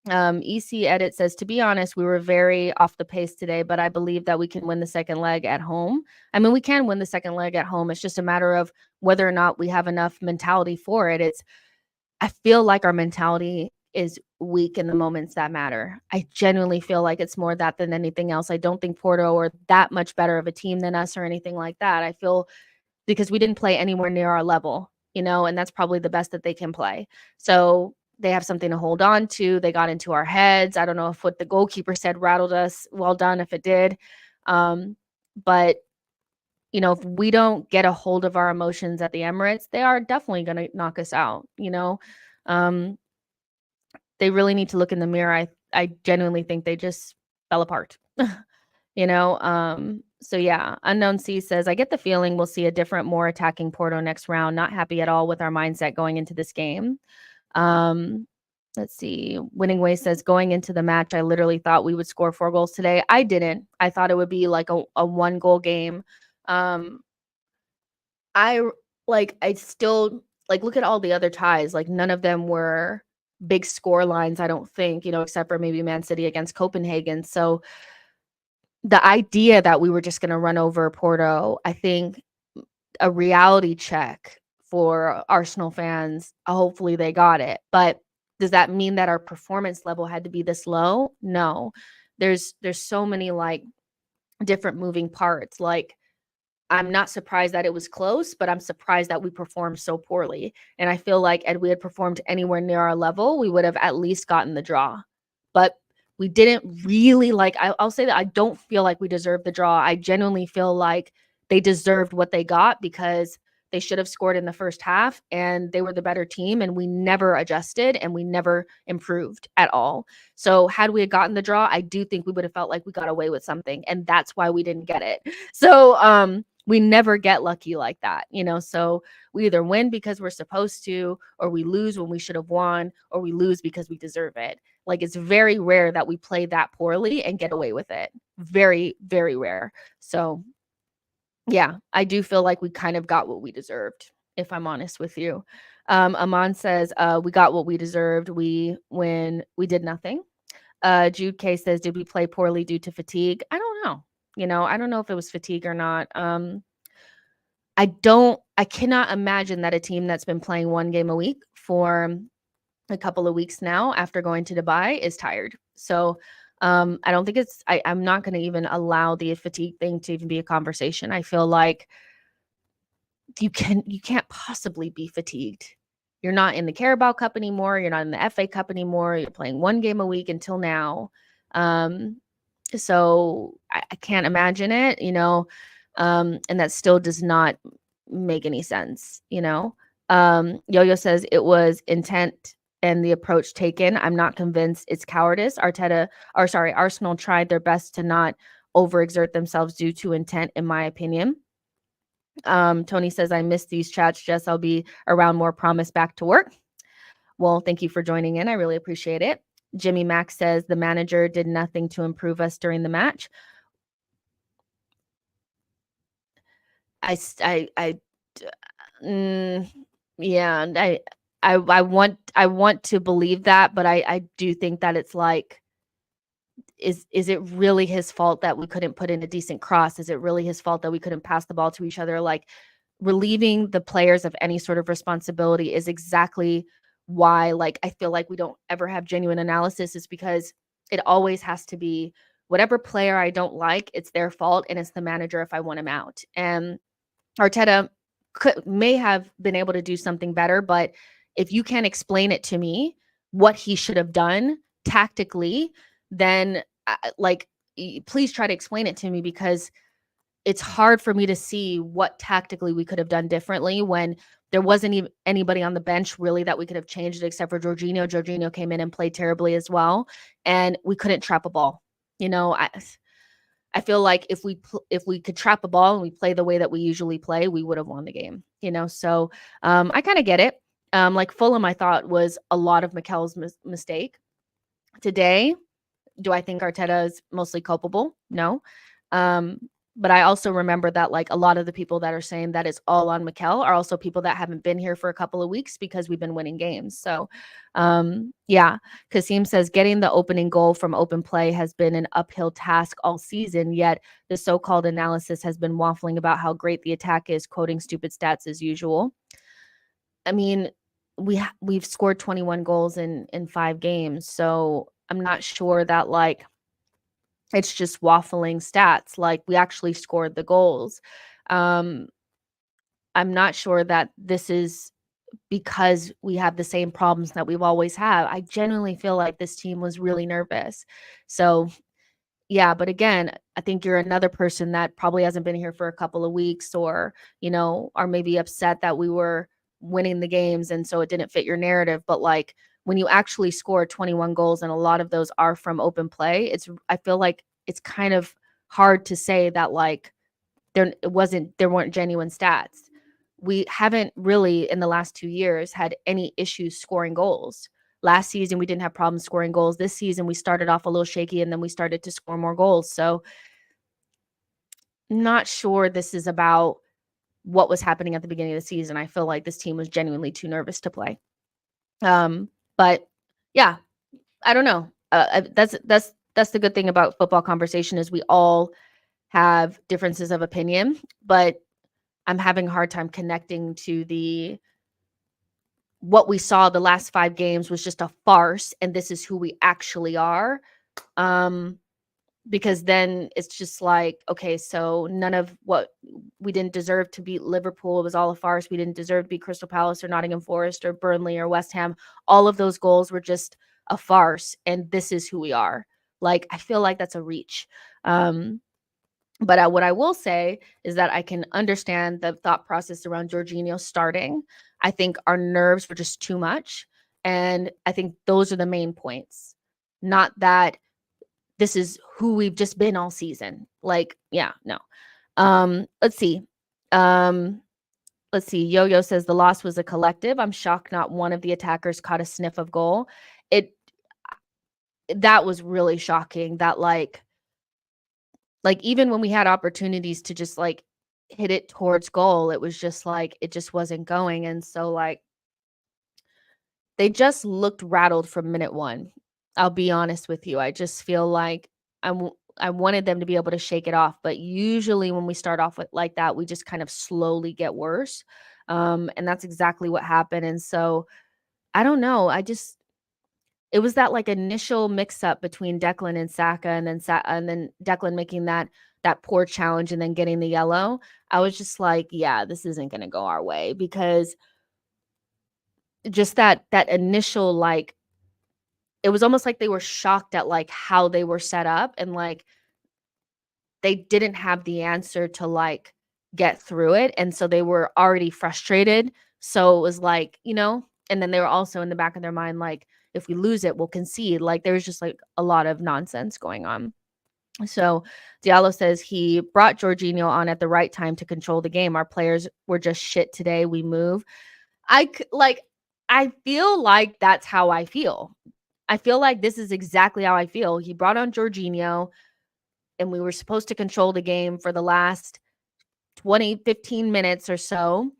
EC Edit says, to be honest, we were very off the pace today, but I believe that we can win the second leg at home. I mean, we can win the second leg at home. It's just a matter of whether or not we have enough mentality for it. I feel like our mentality is weak in the moments that matter. I genuinely feel like it's more that than anything else. I don't think Porto are that much better of a team than us or anything like that. I feel because we didn't play anywhere near our level, and that's probably the best that they can play. So they have something to hold on to. They got into our heads. I don't know if what the goalkeeper said rattled us. Well done if it did. But if we don't get a hold of our emotions at the Emirates, they are definitely going to knock us out. They really need to look in the mirror. I genuinely think they just fell apart. So yeah, Unknown C says, I get the feeling we'll see a different, more attacking Porto next round. Not happy at all with our mindset going into this game. Let's see. Winning Way says, going into the match, I literally thought we would score 4 goals today. I didn't. I thought it would be like a 1-goal game. I still like look at all the other ties. Like, none of them were big score lines, I don't think, except for maybe Man City against Copenhagen. So the idea that we were just going to run over Porto, I think a reality check for Arsenal fans, hopefully they got it. But does that mean that our performance level had to be this low? No. There's so many like different moving parts. Like, I'm not surprised that it was close, but I'm surprised that we performed so poorly. And I feel like if we had performed anywhere near our level, we would have at least gotten the draw. But we didn't really I'll say that I don't feel like we deserved the draw. I genuinely feel like they deserved what they got because They should have scored in the first half, and they were the better team, and we never adjusted and we never improved at all. So had we gotten the draw, I do think we would have felt like we got away with something, and that's why we didn't get it. So we never get lucky like that, So we either win because we're supposed to, or we lose when we should have won, or we lose because we deserve it. Like, it's very rare that we play that poorly and get away with it. Very, very rare. So yeah, I do feel like we kind of got what we deserved, if I'm honest with you. Aman says, we got what we deserved. We did nothing. Jude K says, did we play poorly due to fatigue? I don't know. I don't know if it was fatigue or not. I cannot imagine that a team that's been playing one game a week for a couple of weeks now after going to Dubai is tired. So I don't think I'm not going to even allow the fatigue thing to even be a conversation. I feel like you can't possibly be fatigued. You're not in the Carabao Cup anymore. You're not in the FA Cup anymore. You're playing one game a week until now. So I can't imagine it, and that still does not make any sense, Yo-Yo says it was intent and the approach taken. I'm not convinced it's cowardice. Arsenal tried their best to not overexert themselves due to intent, in my opinion. Tony says, I miss these chats, Jess. I'll be around more. Promise back to work. Well, thank you for joining in. I really appreciate it. Jimmy Mack says the manager did nothing to improve us during the match. Yeah, I want to believe that, but I do think that it's like, is it really his fault that we couldn't put in a decent cross? Is it really his fault that we couldn't pass the ball to each other? Like, relieving the players of any sort of responsibility is exactly why, like, I feel like we don't ever have genuine analysis, is because it always has to be whatever player I don't like, it's their fault, and it's the manager if I want him out. And Arteta may have been able to do something better, but if you can't explain it to me what he should have done tactically, then please try to explain it to me, because it's hard for me to see what tactically we could have done differently when there wasn't even anybody on the bench really that we could have changed it except for Jorginho. Jorginho came in and played terribly as well, and we couldn't trap a ball. I feel like if we could trap a ball and we play the way that we usually play, we would have won the game. So I kind of get it. Like Fulham, I thought was a lot of Mikel's mistake. Today, do I think Arteta is mostly culpable? No. But I also remember that, like, a lot of the people that are saying that it's all on Mikel are also people that haven't been here for a couple of weeks because we've been winning games. So, yeah. Kasim says getting the opening goal from open play has been an uphill task all season, yet the so-called analysis has been waffling about how great the attack is, quoting stupid stats as usual. I mean, we've scored 21 goals in 5 games, so I'm not sure that, like, it's just waffling stats. Like, we actually scored the goals. I'm not sure that this is because we have the same problems that we've always had. I genuinely feel like this team was really nervous. So, yeah, but again, I think you're another person that probably hasn't been here for a couple of weeks, or, are maybe upset that we were winning the games and so it didn't fit your narrative. But, like, when you actually score 21 goals and a lot of those are from open play, I feel like it's kind of hard to say that, like, there weren't genuine stats. We haven't really in the last 2 years had any issues scoring goals. Last season, we didn't have problems scoring goals. This season, we started off a little shaky and then we started to score more goals. So, not sure this is about what was happening at the beginning of the season. I feel like this team was genuinely too nervous to play. But yeah, I don't know. That's the good thing about football conversation, is we all have differences of opinion, but I'm having a hard time connecting to what we saw the last 5 games was just a farce, and this is who we actually are. Because then it's just like, okay, so none of what we didn't deserve to beat Liverpool, it was all a farce. We didn't deserve to beat Crystal Palace or Nottingham Forest or Burnley or West Ham. All of those goals were just a farce, and this is who we are. Like, I feel like that's a reach. But what I will say is that I can understand the thought process around Jorginho starting. I think our nerves were just too much. And I think those are the main points. Not that this is who we've just been all season. Like, yeah, no. Let's see. Um, let's see. Yo-Yo says the loss was a collective. I'm shocked not one of the attackers caught a sniff of goal. It that was really shocking that like even when we had opportunities to just like hit it towards goal, it was just like it just wasn't going. And so like they just looked rattled from minute one. I'll be honest with you. I just feel like I wanted them to be able to shake it off, but usually when we start off with like that, we just kind of slowly get worse. And that's exactly what happened. And so I don't know. It was that like initial mix up between Declan and Saka, and then Declan making that poor challenge and then getting the yellow. I was just like, yeah, this isn't going to go our way, because just that initial like it was almost like they were shocked at like how they were set up, and like they didn't have the answer to like get through it, and so they were already frustrated. So it was like, and then they were also in the back of their mind like, if we lose it, we'll concede. Like there was just like a lot of nonsense going on. So Diallo says he brought Jorginho on at the right time to control the game. Our players were just shit today. We move. I feel like that's how I feel. I feel like this is exactly how I feel. He brought on Jorginho, and we were supposed to control the game for the last 20, 15 minutes or so.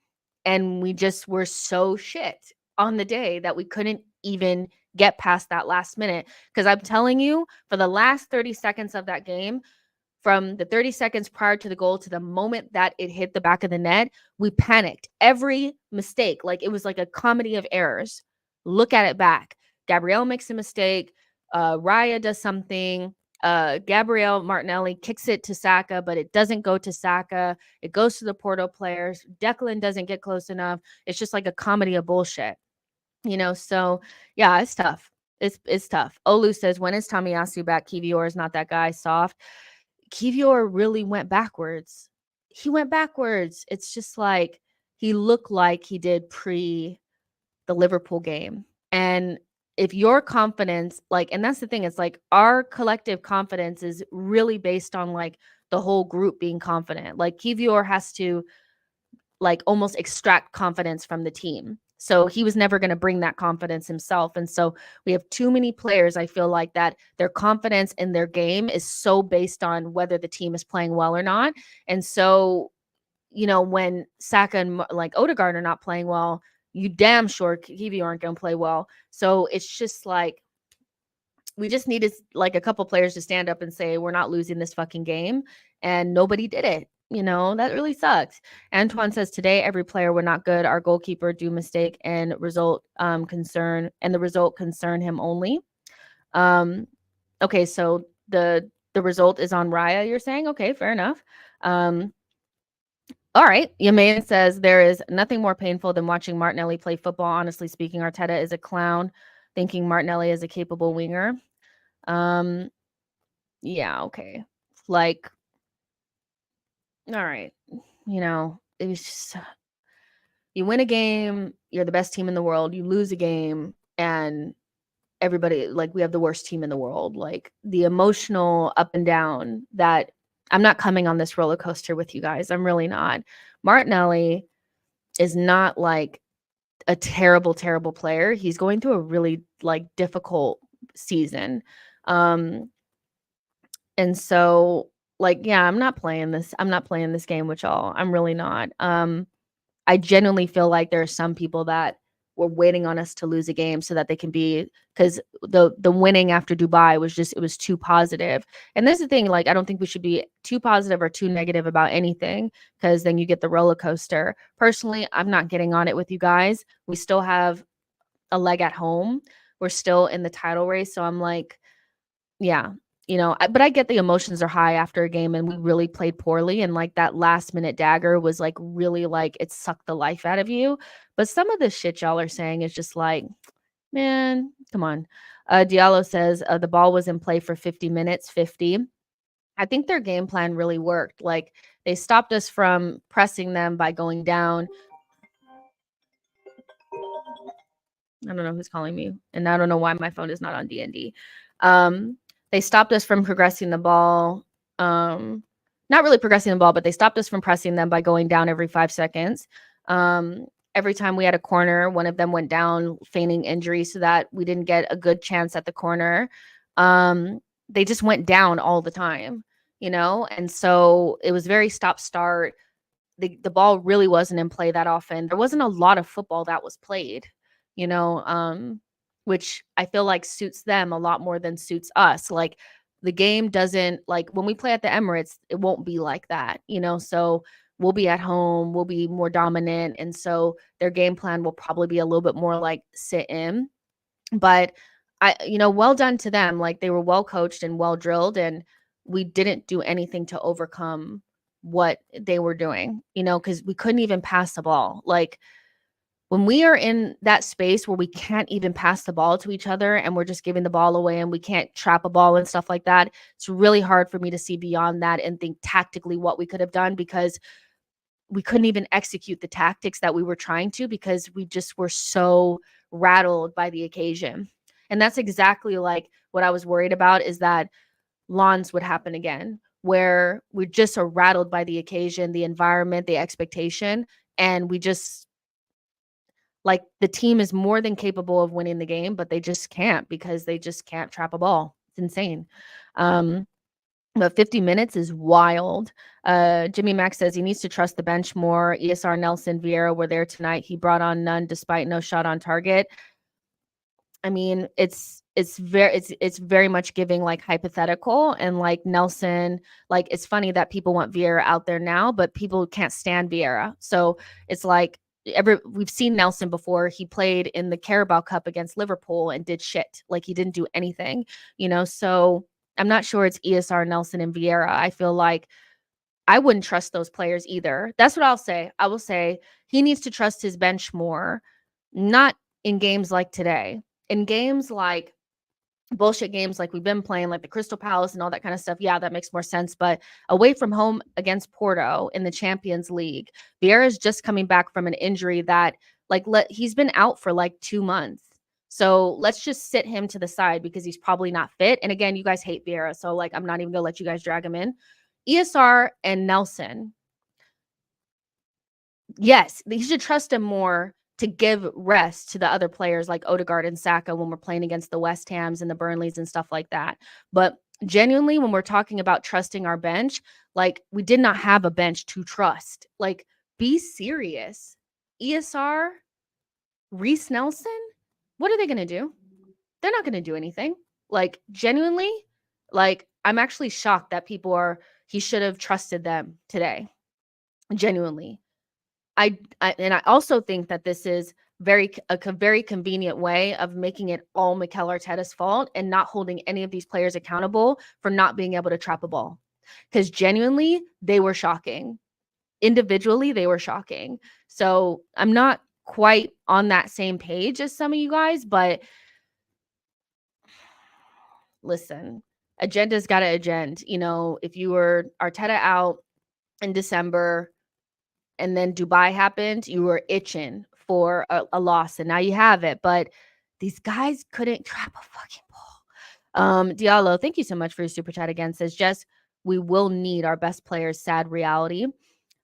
And we just were so shit on the day that we couldn't even get past that last minute. Because I'm telling you, for the last 30 seconds of that game, from the 30 seconds prior to the goal to the moment that it hit the back of the net, we panicked. Every mistake, like it was like a comedy of errors. Look at it back. Gabrielle makes a mistake. Raya does something. Gabrielle Martinelli kicks it to Saka, but it doesn't go to Saka. It goes to the Porto players. Declan doesn't get close enough. It's just like a comedy of bullshit. So yeah, it's tough. It's tough. Olu says, when is Tomiyasu back? Kivior is not that guy. Soft. Kivior really went backwards. He went backwards. It's just like he looked like he did pre the Liverpool game. And if your confidence, like, and that's the thing, it's like our collective confidence is really based on like the whole group being confident. Like Kivior has to like almost extract confidence from the team. So he was never going to bring that confidence himself. And so we have too many players, I feel like, that their confidence in their game is so based on whether the team is playing well or not. And so, when Saka and like Odegaard are not playing well, you damn sure Kiwi aren't going to play well. So it's just like, we just needed like a couple players to stand up and say, we're not losing this fucking game. And nobody did it. That really sucks. Antoine says today every player were not good. Our goalkeeper do mistake and the result concern him only. Okay, so the result is on Raya, you're saying? Okay, fair enough. All right. Yamain says there is nothing more painful than watching Martinelli play football. Honestly speaking, Arteta is a clown, thinking Martinelli is a capable winger. Yeah, okay. Like, all right. It was just, you win a game, you're the best team in the world, you lose a game, and everybody, like, we have the worst team in the world. Like, the emotional up and down that I'm not coming on this roller coaster with you guys. I'm really not. Martinelli is not like a terrible, terrible player. He's going through a really like difficult season. And so like, yeah, I'm not playing this game with y'all. I'm really not. I genuinely feel like there are some people that were waiting on us to lose a game so that they can be, because the winning after Dubai was just, it was too positive. And this is the thing, like, I don't think we should be too positive or too negative about anything, because then you get the roller coaster. Personally, I'm not getting on it with you guys. We still have a leg at home. We're still in the title race. So I'm like, yeah, but I get the emotions are high after a game and we really played poorly. And like that last minute dagger was like really like it sucked the life out of you. But some of the shit y'all are saying is just like, man, come on. Diallo says the ball was in play for 50 minutes, 50. I think their game plan really worked. Like, they stopped us from pressing them by going down. I don't know who's calling me, and I don't know why my phone is not on D&D. Um, they stopped us from progressing the ball. Not really progressing the ball, but they stopped us from pressing them by going down every 5 seconds. Every time we had a corner, one of them went down feigning injury so that we didn't get a good chance at the corner. They just went down all the time, and so it was very stop start. The ball really wasn't in play that often. There wasn't a lot of football that was played, you know, um, which I feel like suits them a lot more than suits us. Like, the game doesn't, like, when we play at the Emirates, it won't be like that. So we'll be at home, we'll be more dominant, and so their game plan will probably be a little bit more like sit in. But well done to them. Like, they were well coached and well drilled, and we didn't do anything to overcome what they were doing, because we couldn't even pass the ball. Like, when we are in that space where we can't even pass the ball to each other and we're just giving the ball away and we can't trap a ball and stuff like that, it's really hard for me to see beyond that and think tactically what we could have done, because we couldn't even execute the tactics that we were trying to, because we just were so rattled by the occasion. And that's exactly like what I was worried about, is that lawns would happen again, where we just are rattled by the occasion, the environment, the expectation, and we just, like, the team is more than capable of winning the game, but they just can't, because they just can't trap a ball. It's insane. But 50 minutes is wild. Jimmy Mack says he needs to trust the bench more. ESR, Nelson, Vieira were there tonight. He brought on none despite no shot on target. I mean, it's very much giving like hypothetical, and like Nelson, like, it's funny that people want Vieira out there now, but people can't stand Vieira. So it's like, we've seen Nelson before. He played in the Carabao Cup against Liverpool and did shit. Like, he didn't do anything. So I'm not sure it's ESR, Nelson, and Vieira. I feel like I wouldn't trust those players either. That's what I'll say. I will say he needs to trust his bench more, not in games like today. In games like bullshit games like we've been playing, like the Crystal Palace and all that kind of stuff, yeah, that makes more sense. But away from home against Porto in the Champions League, Vieira's just coming back from an injury that, like, he's been out for like 2 months. So let's just sit him to the side because he's probably not fit. And again, you guys hate Vieira, so like, I'm not even gonna let you guys drag him in. ESR and Nelson, yes, he should trust him more to give rest to the other players like Odegaard and Saka when we're playing against the West Hams and the Burnleys and stuff like that. But genuinely, when we're talking about trusting our bench, like, we did not have a bench to trust. Like, be serious. ESR, Reece Nelson, what are they going to do? They're not going to do anything. Like, genuinely, like, I'm actually shocked that he should have trusted them today. Genuinely. I also think that this is a very convenient way of making it all Mikel Arteta's fault and not holding any of these players accountable for not being able to trap a ball. Because genuinely, they were shocking. Individually, they were shocking. So I'm not quite on that same page as some of you guys, but listen, agenda's got to agenda. If you were Arteta out in December, and then Dubai happened, you were itching for a loss, and now you have it. But these guys couldn't trap a fucking ball. Diallo, thank you so much for your super chat again. Says, Jess, we will need our best players. Sad reality.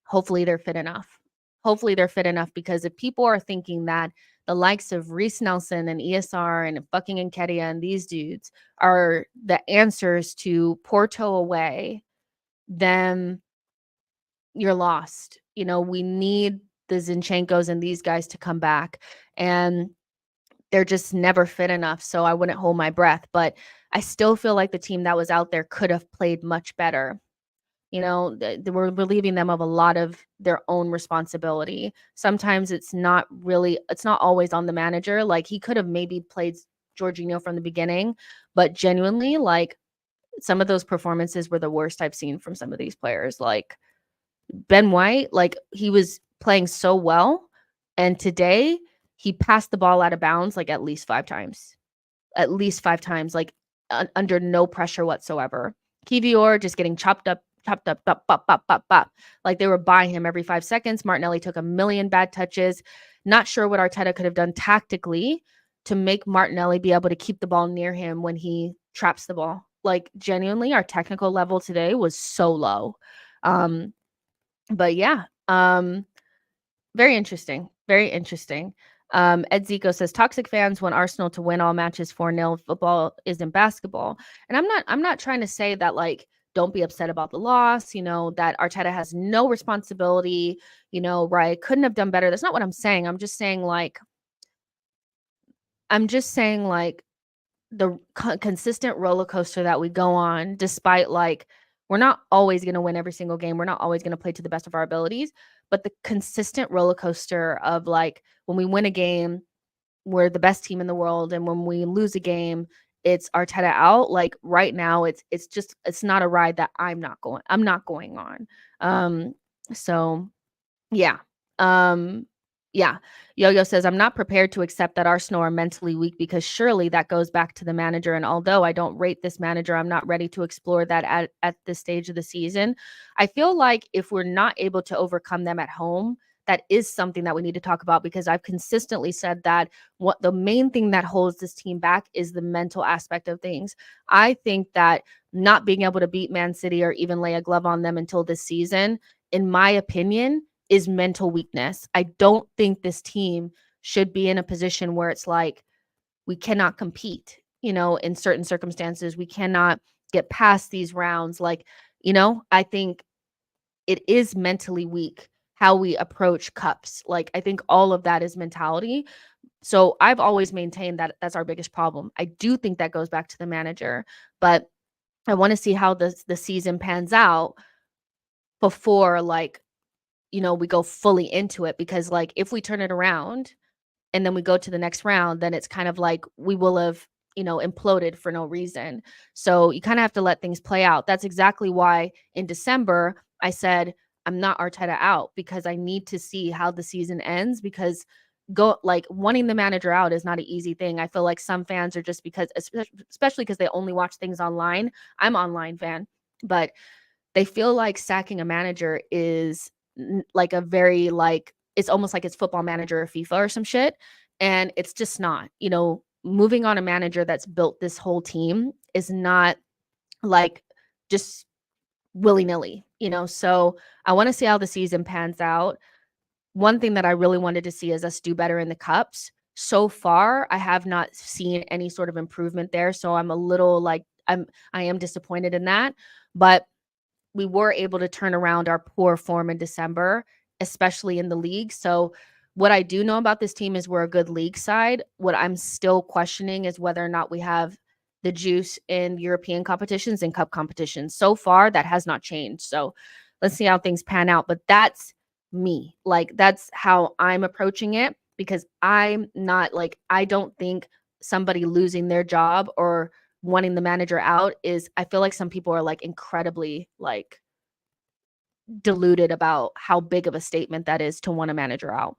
Hopefully they're fit enough. Hopefully they're fit enough, because if people are thinking that the likes of Reece Nelson and ESR and fucking Nketiah and these dudes are the answers to Porto away, then you're lost. We need the Zinchenko's and these guys to come back, and they're just never fit enough. So I wouldn't hold my breath, but I still feel like the team that was out there could have played much better. We're relieving them of a lot of their own responsibility. Sometimes it's not always on the manager. Like, he could have maybe played Jorginho from the beginning, but genuinely, like, some of those performances were the worst I've seen from some of these players. Like, Ben White, like, he was playing so well, and today he passed the ball out of bounds like at least 5 times. At least 5 times, like, under no pressure whatsoever. Kivior just getting chopped up, bop, bop, bop, bop, bop. Like they were by him every 5 seconds. Martinelli took a million bad touches. Not sure what Arteta could have done tactically to make Martinelli be able to keep the ball near him when he traps the ball. Like genuinely, our technical level today was so low. But yeah, very interesting. Very interesting. Ed Zico says toxic fans want Arsenal to win all matches 4-0. Football isn't basketball. And I'm not trying to say that like don't be upset about the loss, that Arteta has no responsibility, right? Couldn't have done better. That's not what I'm saying. I'm just saying like the consistent roller coaster that we go on, despite like we're not always going to win every single game. We're not always going to play to the best of our abilities, but the consistent roller coaster of like when we win a game, we're the best team in the world, and when we lose a game, it's Arteta out. Like right now, it's not a ride that I'm not going on. So yeah. Um, yeah. Yo-Yo says, I'm not prepared to accept that Arsenal are mentally weak because surely that goes back to the manager. And although I don't rate this manager, I'm not ready to explore that at this stage of the season. I feel like if we're not able to overcome them at home, that is something that we need to talk about because I've consistently said that what the main thing that holds this team back is the mental aspect of things. I think that not being able to beat Man City or even lay a glove on them until this season, in my opinion, is mental weakness. I don't think this team should be in a position where it's like we cannot compete, in certain circumstances. We cannot get past these rounds. Like, I think it is mentally weak how we approach cups. Like, I think all of that is mentality. So I've always maintained that that's our biggest problem. I do think that goes back to the manager, but I want to see how the season pans out before like we go fully into it because like if we turn it around and then we go to the next round, then it's kind of like we will have, imploded for no reason. So you kind of have to let things play out. That's exactly why in December I said I'm not Arteta out because I need to see how the season ends because go like wanting the manager out is not an easy thing. I feel like some fans are just because especially because they only watch things online. I'm an online fan, but they feel like sacking a manager is like a very like it's almost like it's football manager or FIFA or some shit. And it's just not, moving on a manager that's built this whole team is not like just willy-nilly, So I want to see how the season pans out. One thing that I really wanted to see is us do better in the cups. So far, I have not seen any sort of improvement there. So I'm a little like I am disappointed in that. But we were able to turn around our poor form in December, especially in the league. So, what I do know about this team is we're a good league side. What I'm still questioning is whether or not we have the juice in European competitions and cup competitions. So far, that has not changed. So, let's see how things pan out. But that's me. Like, that's how I'm approaching it because I'm not like, I don't think somebody losing their job or wanting the manager out is I feel like some people are like incredibly like deluded about how big of a statement that is to want a manager out.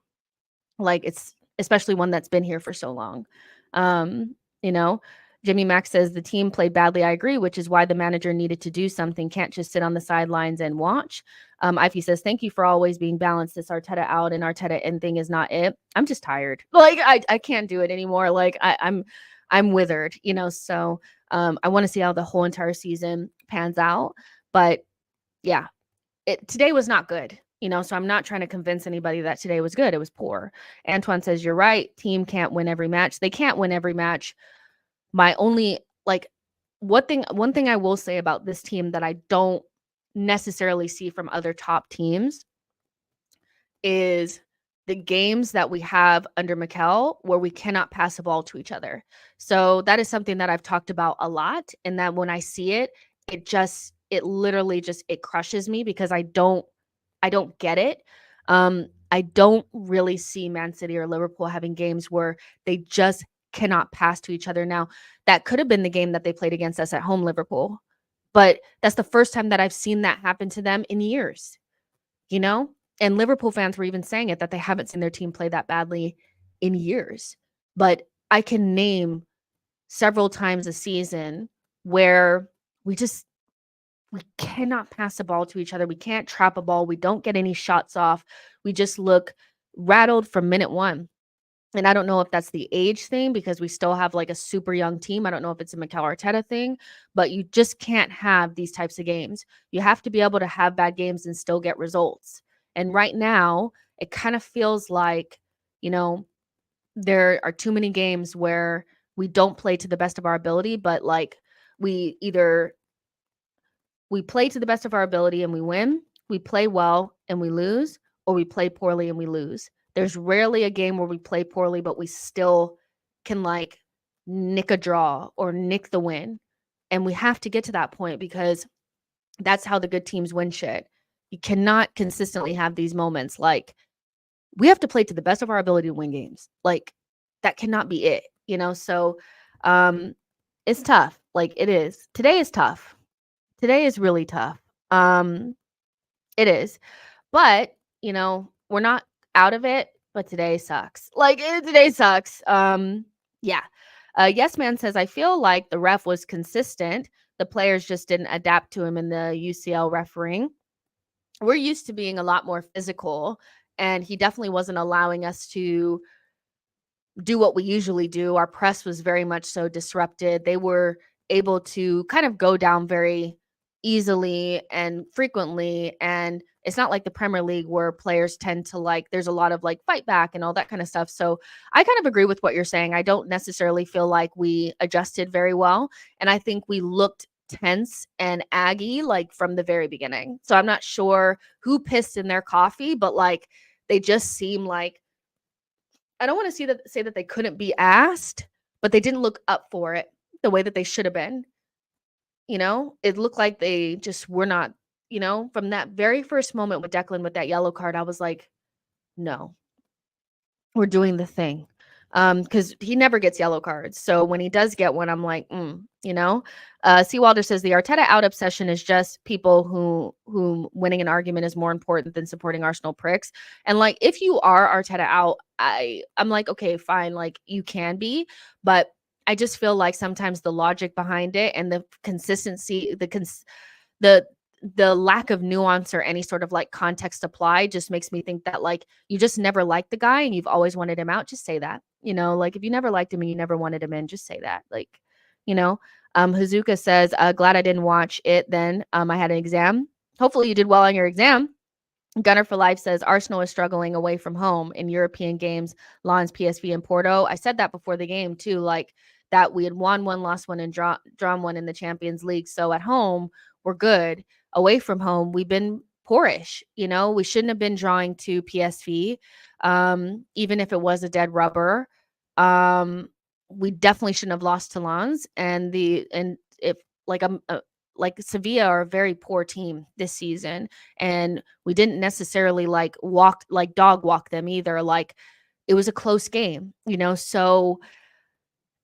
Like it's especially one that's been here for so long. Um, you know, Jimmy Mack says the team played badly. I agree, which is why the manager needed to do something. Can't just sit on the sidelines and watch. Ivy says, thank you for always being balanced. This Arteta out and Arteta in thing is not it. I'm just tired. Like I can't do it anymore. Like I'm withered, so I want to see how the whole entire season pans out. But yeah, today was not good, so I'm not trying to convince anybody that today was good. It was poor. Antoine says, you're right. Team can't win every match. They can't win every match. My only like one thing I will say about this team that I don't necessarily see from other top teams is the games that we have under Mikel where we cannot pass the ball to each other. So that is something that I've talked about a lot. And that when I see it, it literally just it crushes me because I don't get it. I don't really see Man City or Liverpool having games where they just cannot pass to each other. Now, that could have been the game that they played against us at home, Liverpool. But that's the first time that I've seen that happen to them in years, you know? And Liverpool fans were even saying it that they haven't seen their team play that badly in years. But I can name several times a season where we just we cannot pass the ball to each other. We can't trap a ball. We don't get any shots off. We just look rattled from minute one. And I don't know if that's the age thing because we still have like a super young team. I don't know if it's a Mikel Arteta thing, but you just can't have these types of games. You have to be able to have bad games and still get results. And right now, it kind of feels like, you know, there are too many games where we don't play to the best of our ability, but like we either we play to the best of our ability and we win, we play well and we lose, or we play poorly and we lose. There's rarely a game where we play poorly, but we still can like nick a draw or nick the win. And we have to get to that point because that's how the good teams win shit. You cannot consistently have these moments. Like, we have to play to the best of our ability to win games. Like, that cannot be it, you know? So, it's tough. Like, it is. Today is tough. Today is really tough. Um, it is. But, you know, we're not out of it, but today sucks. Like, today sucks. Yeah. Yes Man says, I feel like the ref was consistent. The players just didn't adapt to him in the UCL refereeing. We're used to being a lot more physical, and he definitely wasn't allowing us to do what we usually do. Our press was very much so disrupted. They were able to kind of go down very easily and frequently. And it's not like the Premier League where players tend to like, there's a lot of like fight back and all that kind of stuff. So I kind of agree with what you're saying. I don't necessarily feel like we adjusted very well. And I think we looked tense and aggy like from the very beginning. So I'm not sure who pissed in their coffee, but like they just seem like, I don't want to say that they couldn't be asked, but they didn't look up for it the way that they should have been. You know, it looked like they just were not, you know, from that very first moment with Declan with that yellow card, I was like, no, we're doing the thing. Because he never gets yellow cards. So when he does get one, I'm like, you know. Seawalder says the Arteta out obsession is just people who winning an argument is more important than supporting Arsenal pricks. And like, if you are Arteta out, I'm like, okay, fine, like you can be, but I just feel like sometimes the logic behind it and the consistency, the the lack of nuance or any sort of like context applied just makes me think that like you just never liked the guy and you've always wanted him out. Just say that, you know, like if you never liked him and you never wanted him in, just say that, like, you know. Hazuka says, glad I didn't watch it then. I had an exam. Hopefully you did well on your exam. Gunner for Life says Arsenal is struggling away from home in European games, Lens, PSV, and Porto. I said that before the game too, like that we had won one, lost one, and drawn one in the Champions League. So at home, we're good. Away from home, we've been poorish. You know, we shouldn't have been drawing to PSV, even if it was a dead rubber. We definitely shouldn't have lost to Lens. And if like Sevilla are a very poor team this season, and we didn't necessarily like dog walk them either. Like it was a close game, you know. So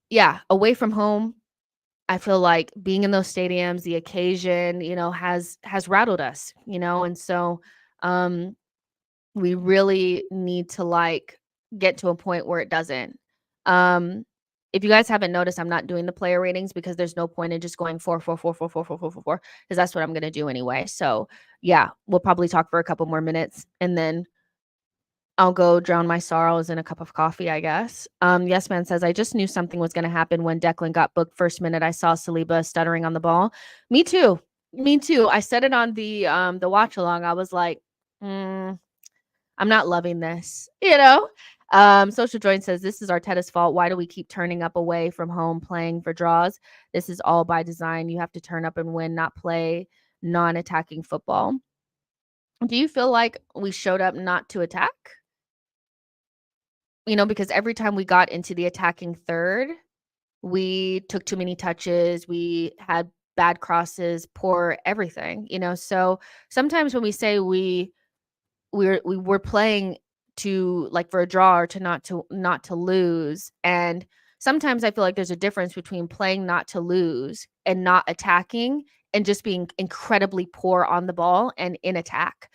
yeah, away from home, I feel like being in those stadiums, the occasion, you know, has rattled us, you know, and so um we really need to like get to a point where it doesn't. Um, if you guys haven't noticed, I'm not doing the player ratings because there's no point in just going 4 4 4 4 4 4 4 4 because that's what I'm gonna do anyway. So yeah, we'll probably talk for a couple more minutes and then I'll go drown my sorrows in a cup of coffee, I guess. Yes Man says, I just knew something was gonna happen when Declan got booked. First minute I saw Saliba stuttering on the ball. Me too. Me too. I said it on the watch along. I was like, I'm not loving this, you know? Social Join says, this is Arteta's fault. Why do we keep turning up away from home playing for draws? This is all by design. You have to turn up and win, not play non-attacking football. Do you feel like we showed up not to attack? You know, because every time we got into the attacking third, we took too many touches. We had bad crosses, poor everything, you know? So sometimes when we say we were playing to like for a draw or to not to lose, and sometimes I feel like there's a difference between playing not to lose and not attacking and just being incredibly poor on the ball and in attack.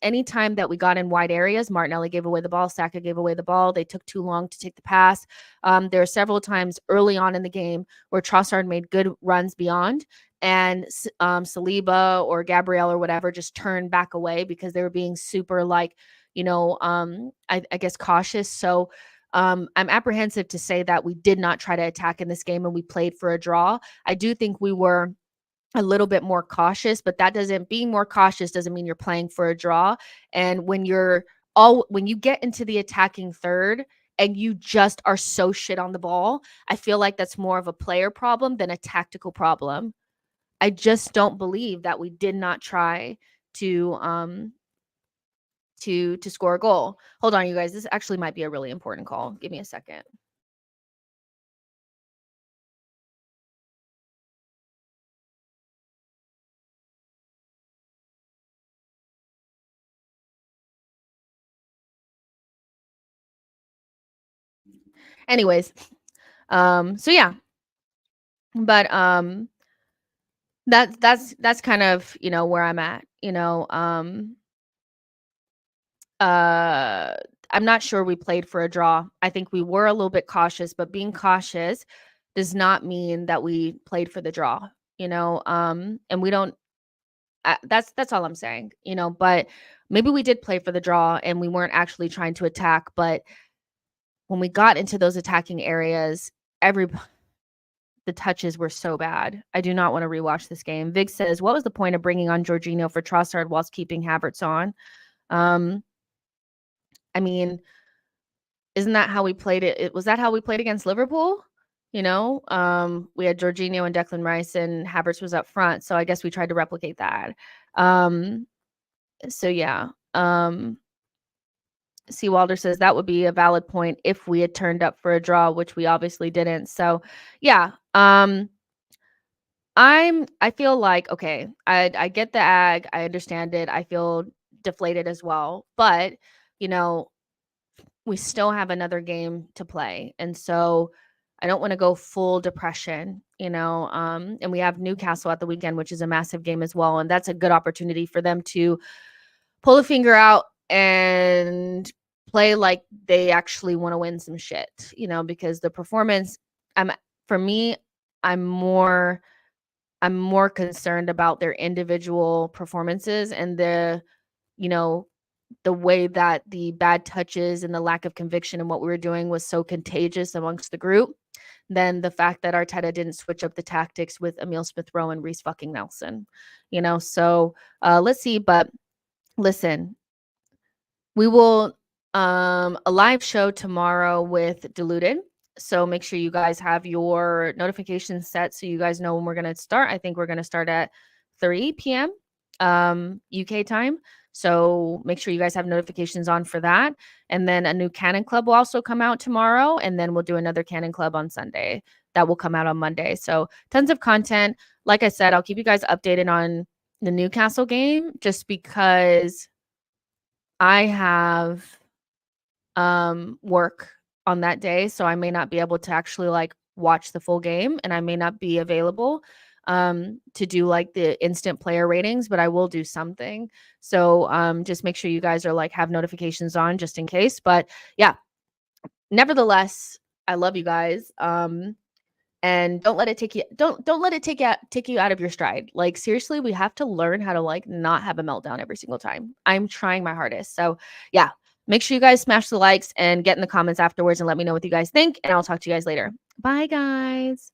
Anytime that we got in wide areas, Martinelli gave away the ball, Saka gave away the ball. They took too long to take the pass. There are several times early on in the game where Trossard made good runs beyond, and Saliba or Gabriel or whatever just turned back away because they were being super like, I guess cautious. So I'm apprehensive to say that we did not try to attack in this game and we played for a draw. I do think we were a little bit more cautious, but being more cautious doesn't mean you're playing for a draw. And when you get into the attacking third and you just are so shit on the ball, I feel like that's more of a player problem than a tactical problem. I just don't believe that we did not try to score a goal. Hold on, you guys. This actually might be a really important call. Give me a second. Anyways, so yeah. But that's kind of, where I'm at, uh I'm not sure we played for a draw. I think we were a little bit cautious, but being cautious does not mean that we played for the draw, and we don't that's all I'm saying, but maybe we did play for the draw and we weren't actually trying to attack, but when we got into those attacking areas, the touches were so bad. I do not want to rewatch this game. Vig says, "What was the point of bringing on Jorginho for Trossard whilst keeping Havertz on?" I mean, isn't that how we played it? Was that how we played against Liverpool? We had Jorginho and Declan Rice, and Havertz was up front. So I guess we tried to replicate that. So yeah. C. Walder says that would be a valid point if we had turned up for a draw, which we obviously didn't. So yeah. I feel like, okay, I get the ag, I understand it. I feel deflated as well. But, we still have another game to play. And so I don't want to go full depression, and we have Newcastle at the weekend, which is a massive game as well. And that's a good opportunity for them to pull a finger out and play like they actually want to win some shit, because the performance, for me, I'm more concerned about their individual performances and the way that the bad touches and the lack of conviction in what we were doing was so contagious amongst the group than the fact that Arteta didn't switch up the tactics with Emile Smith-Rowe and Reece fucking Nelson, so let's see. But listen, we will a live show tomorrow with Diluted. So make sure you guys have your notifications set so you guys know when we're going to start. I think we're going to start at 3 p.m. UK time. So make sure you guys have notifications on for that. And then a new Canon Club will also come out tomorrow. And then we'll do another Canon Club on Sunday that will come out on Monday. So tons of content. Like I said, I'll keep you guys updated on the Newcastle game just because I have work on that day, so I may not be able to actually like watch the full game, and I may not be available to do like the instant player ratings, but I will do something. So just make sure you guys are like have notifications on just in case. But yeah, nevertheless, I love you guys. And don't let it take you out of your stride. Like seriously, we have to learn how to like not have a meltdown every single time. I'm trying my hardest. So yeah, make sure you guys smash the likes and get in the comments afterwards and let me know what you guys think. And I'll talk to you guys later. Bye guys.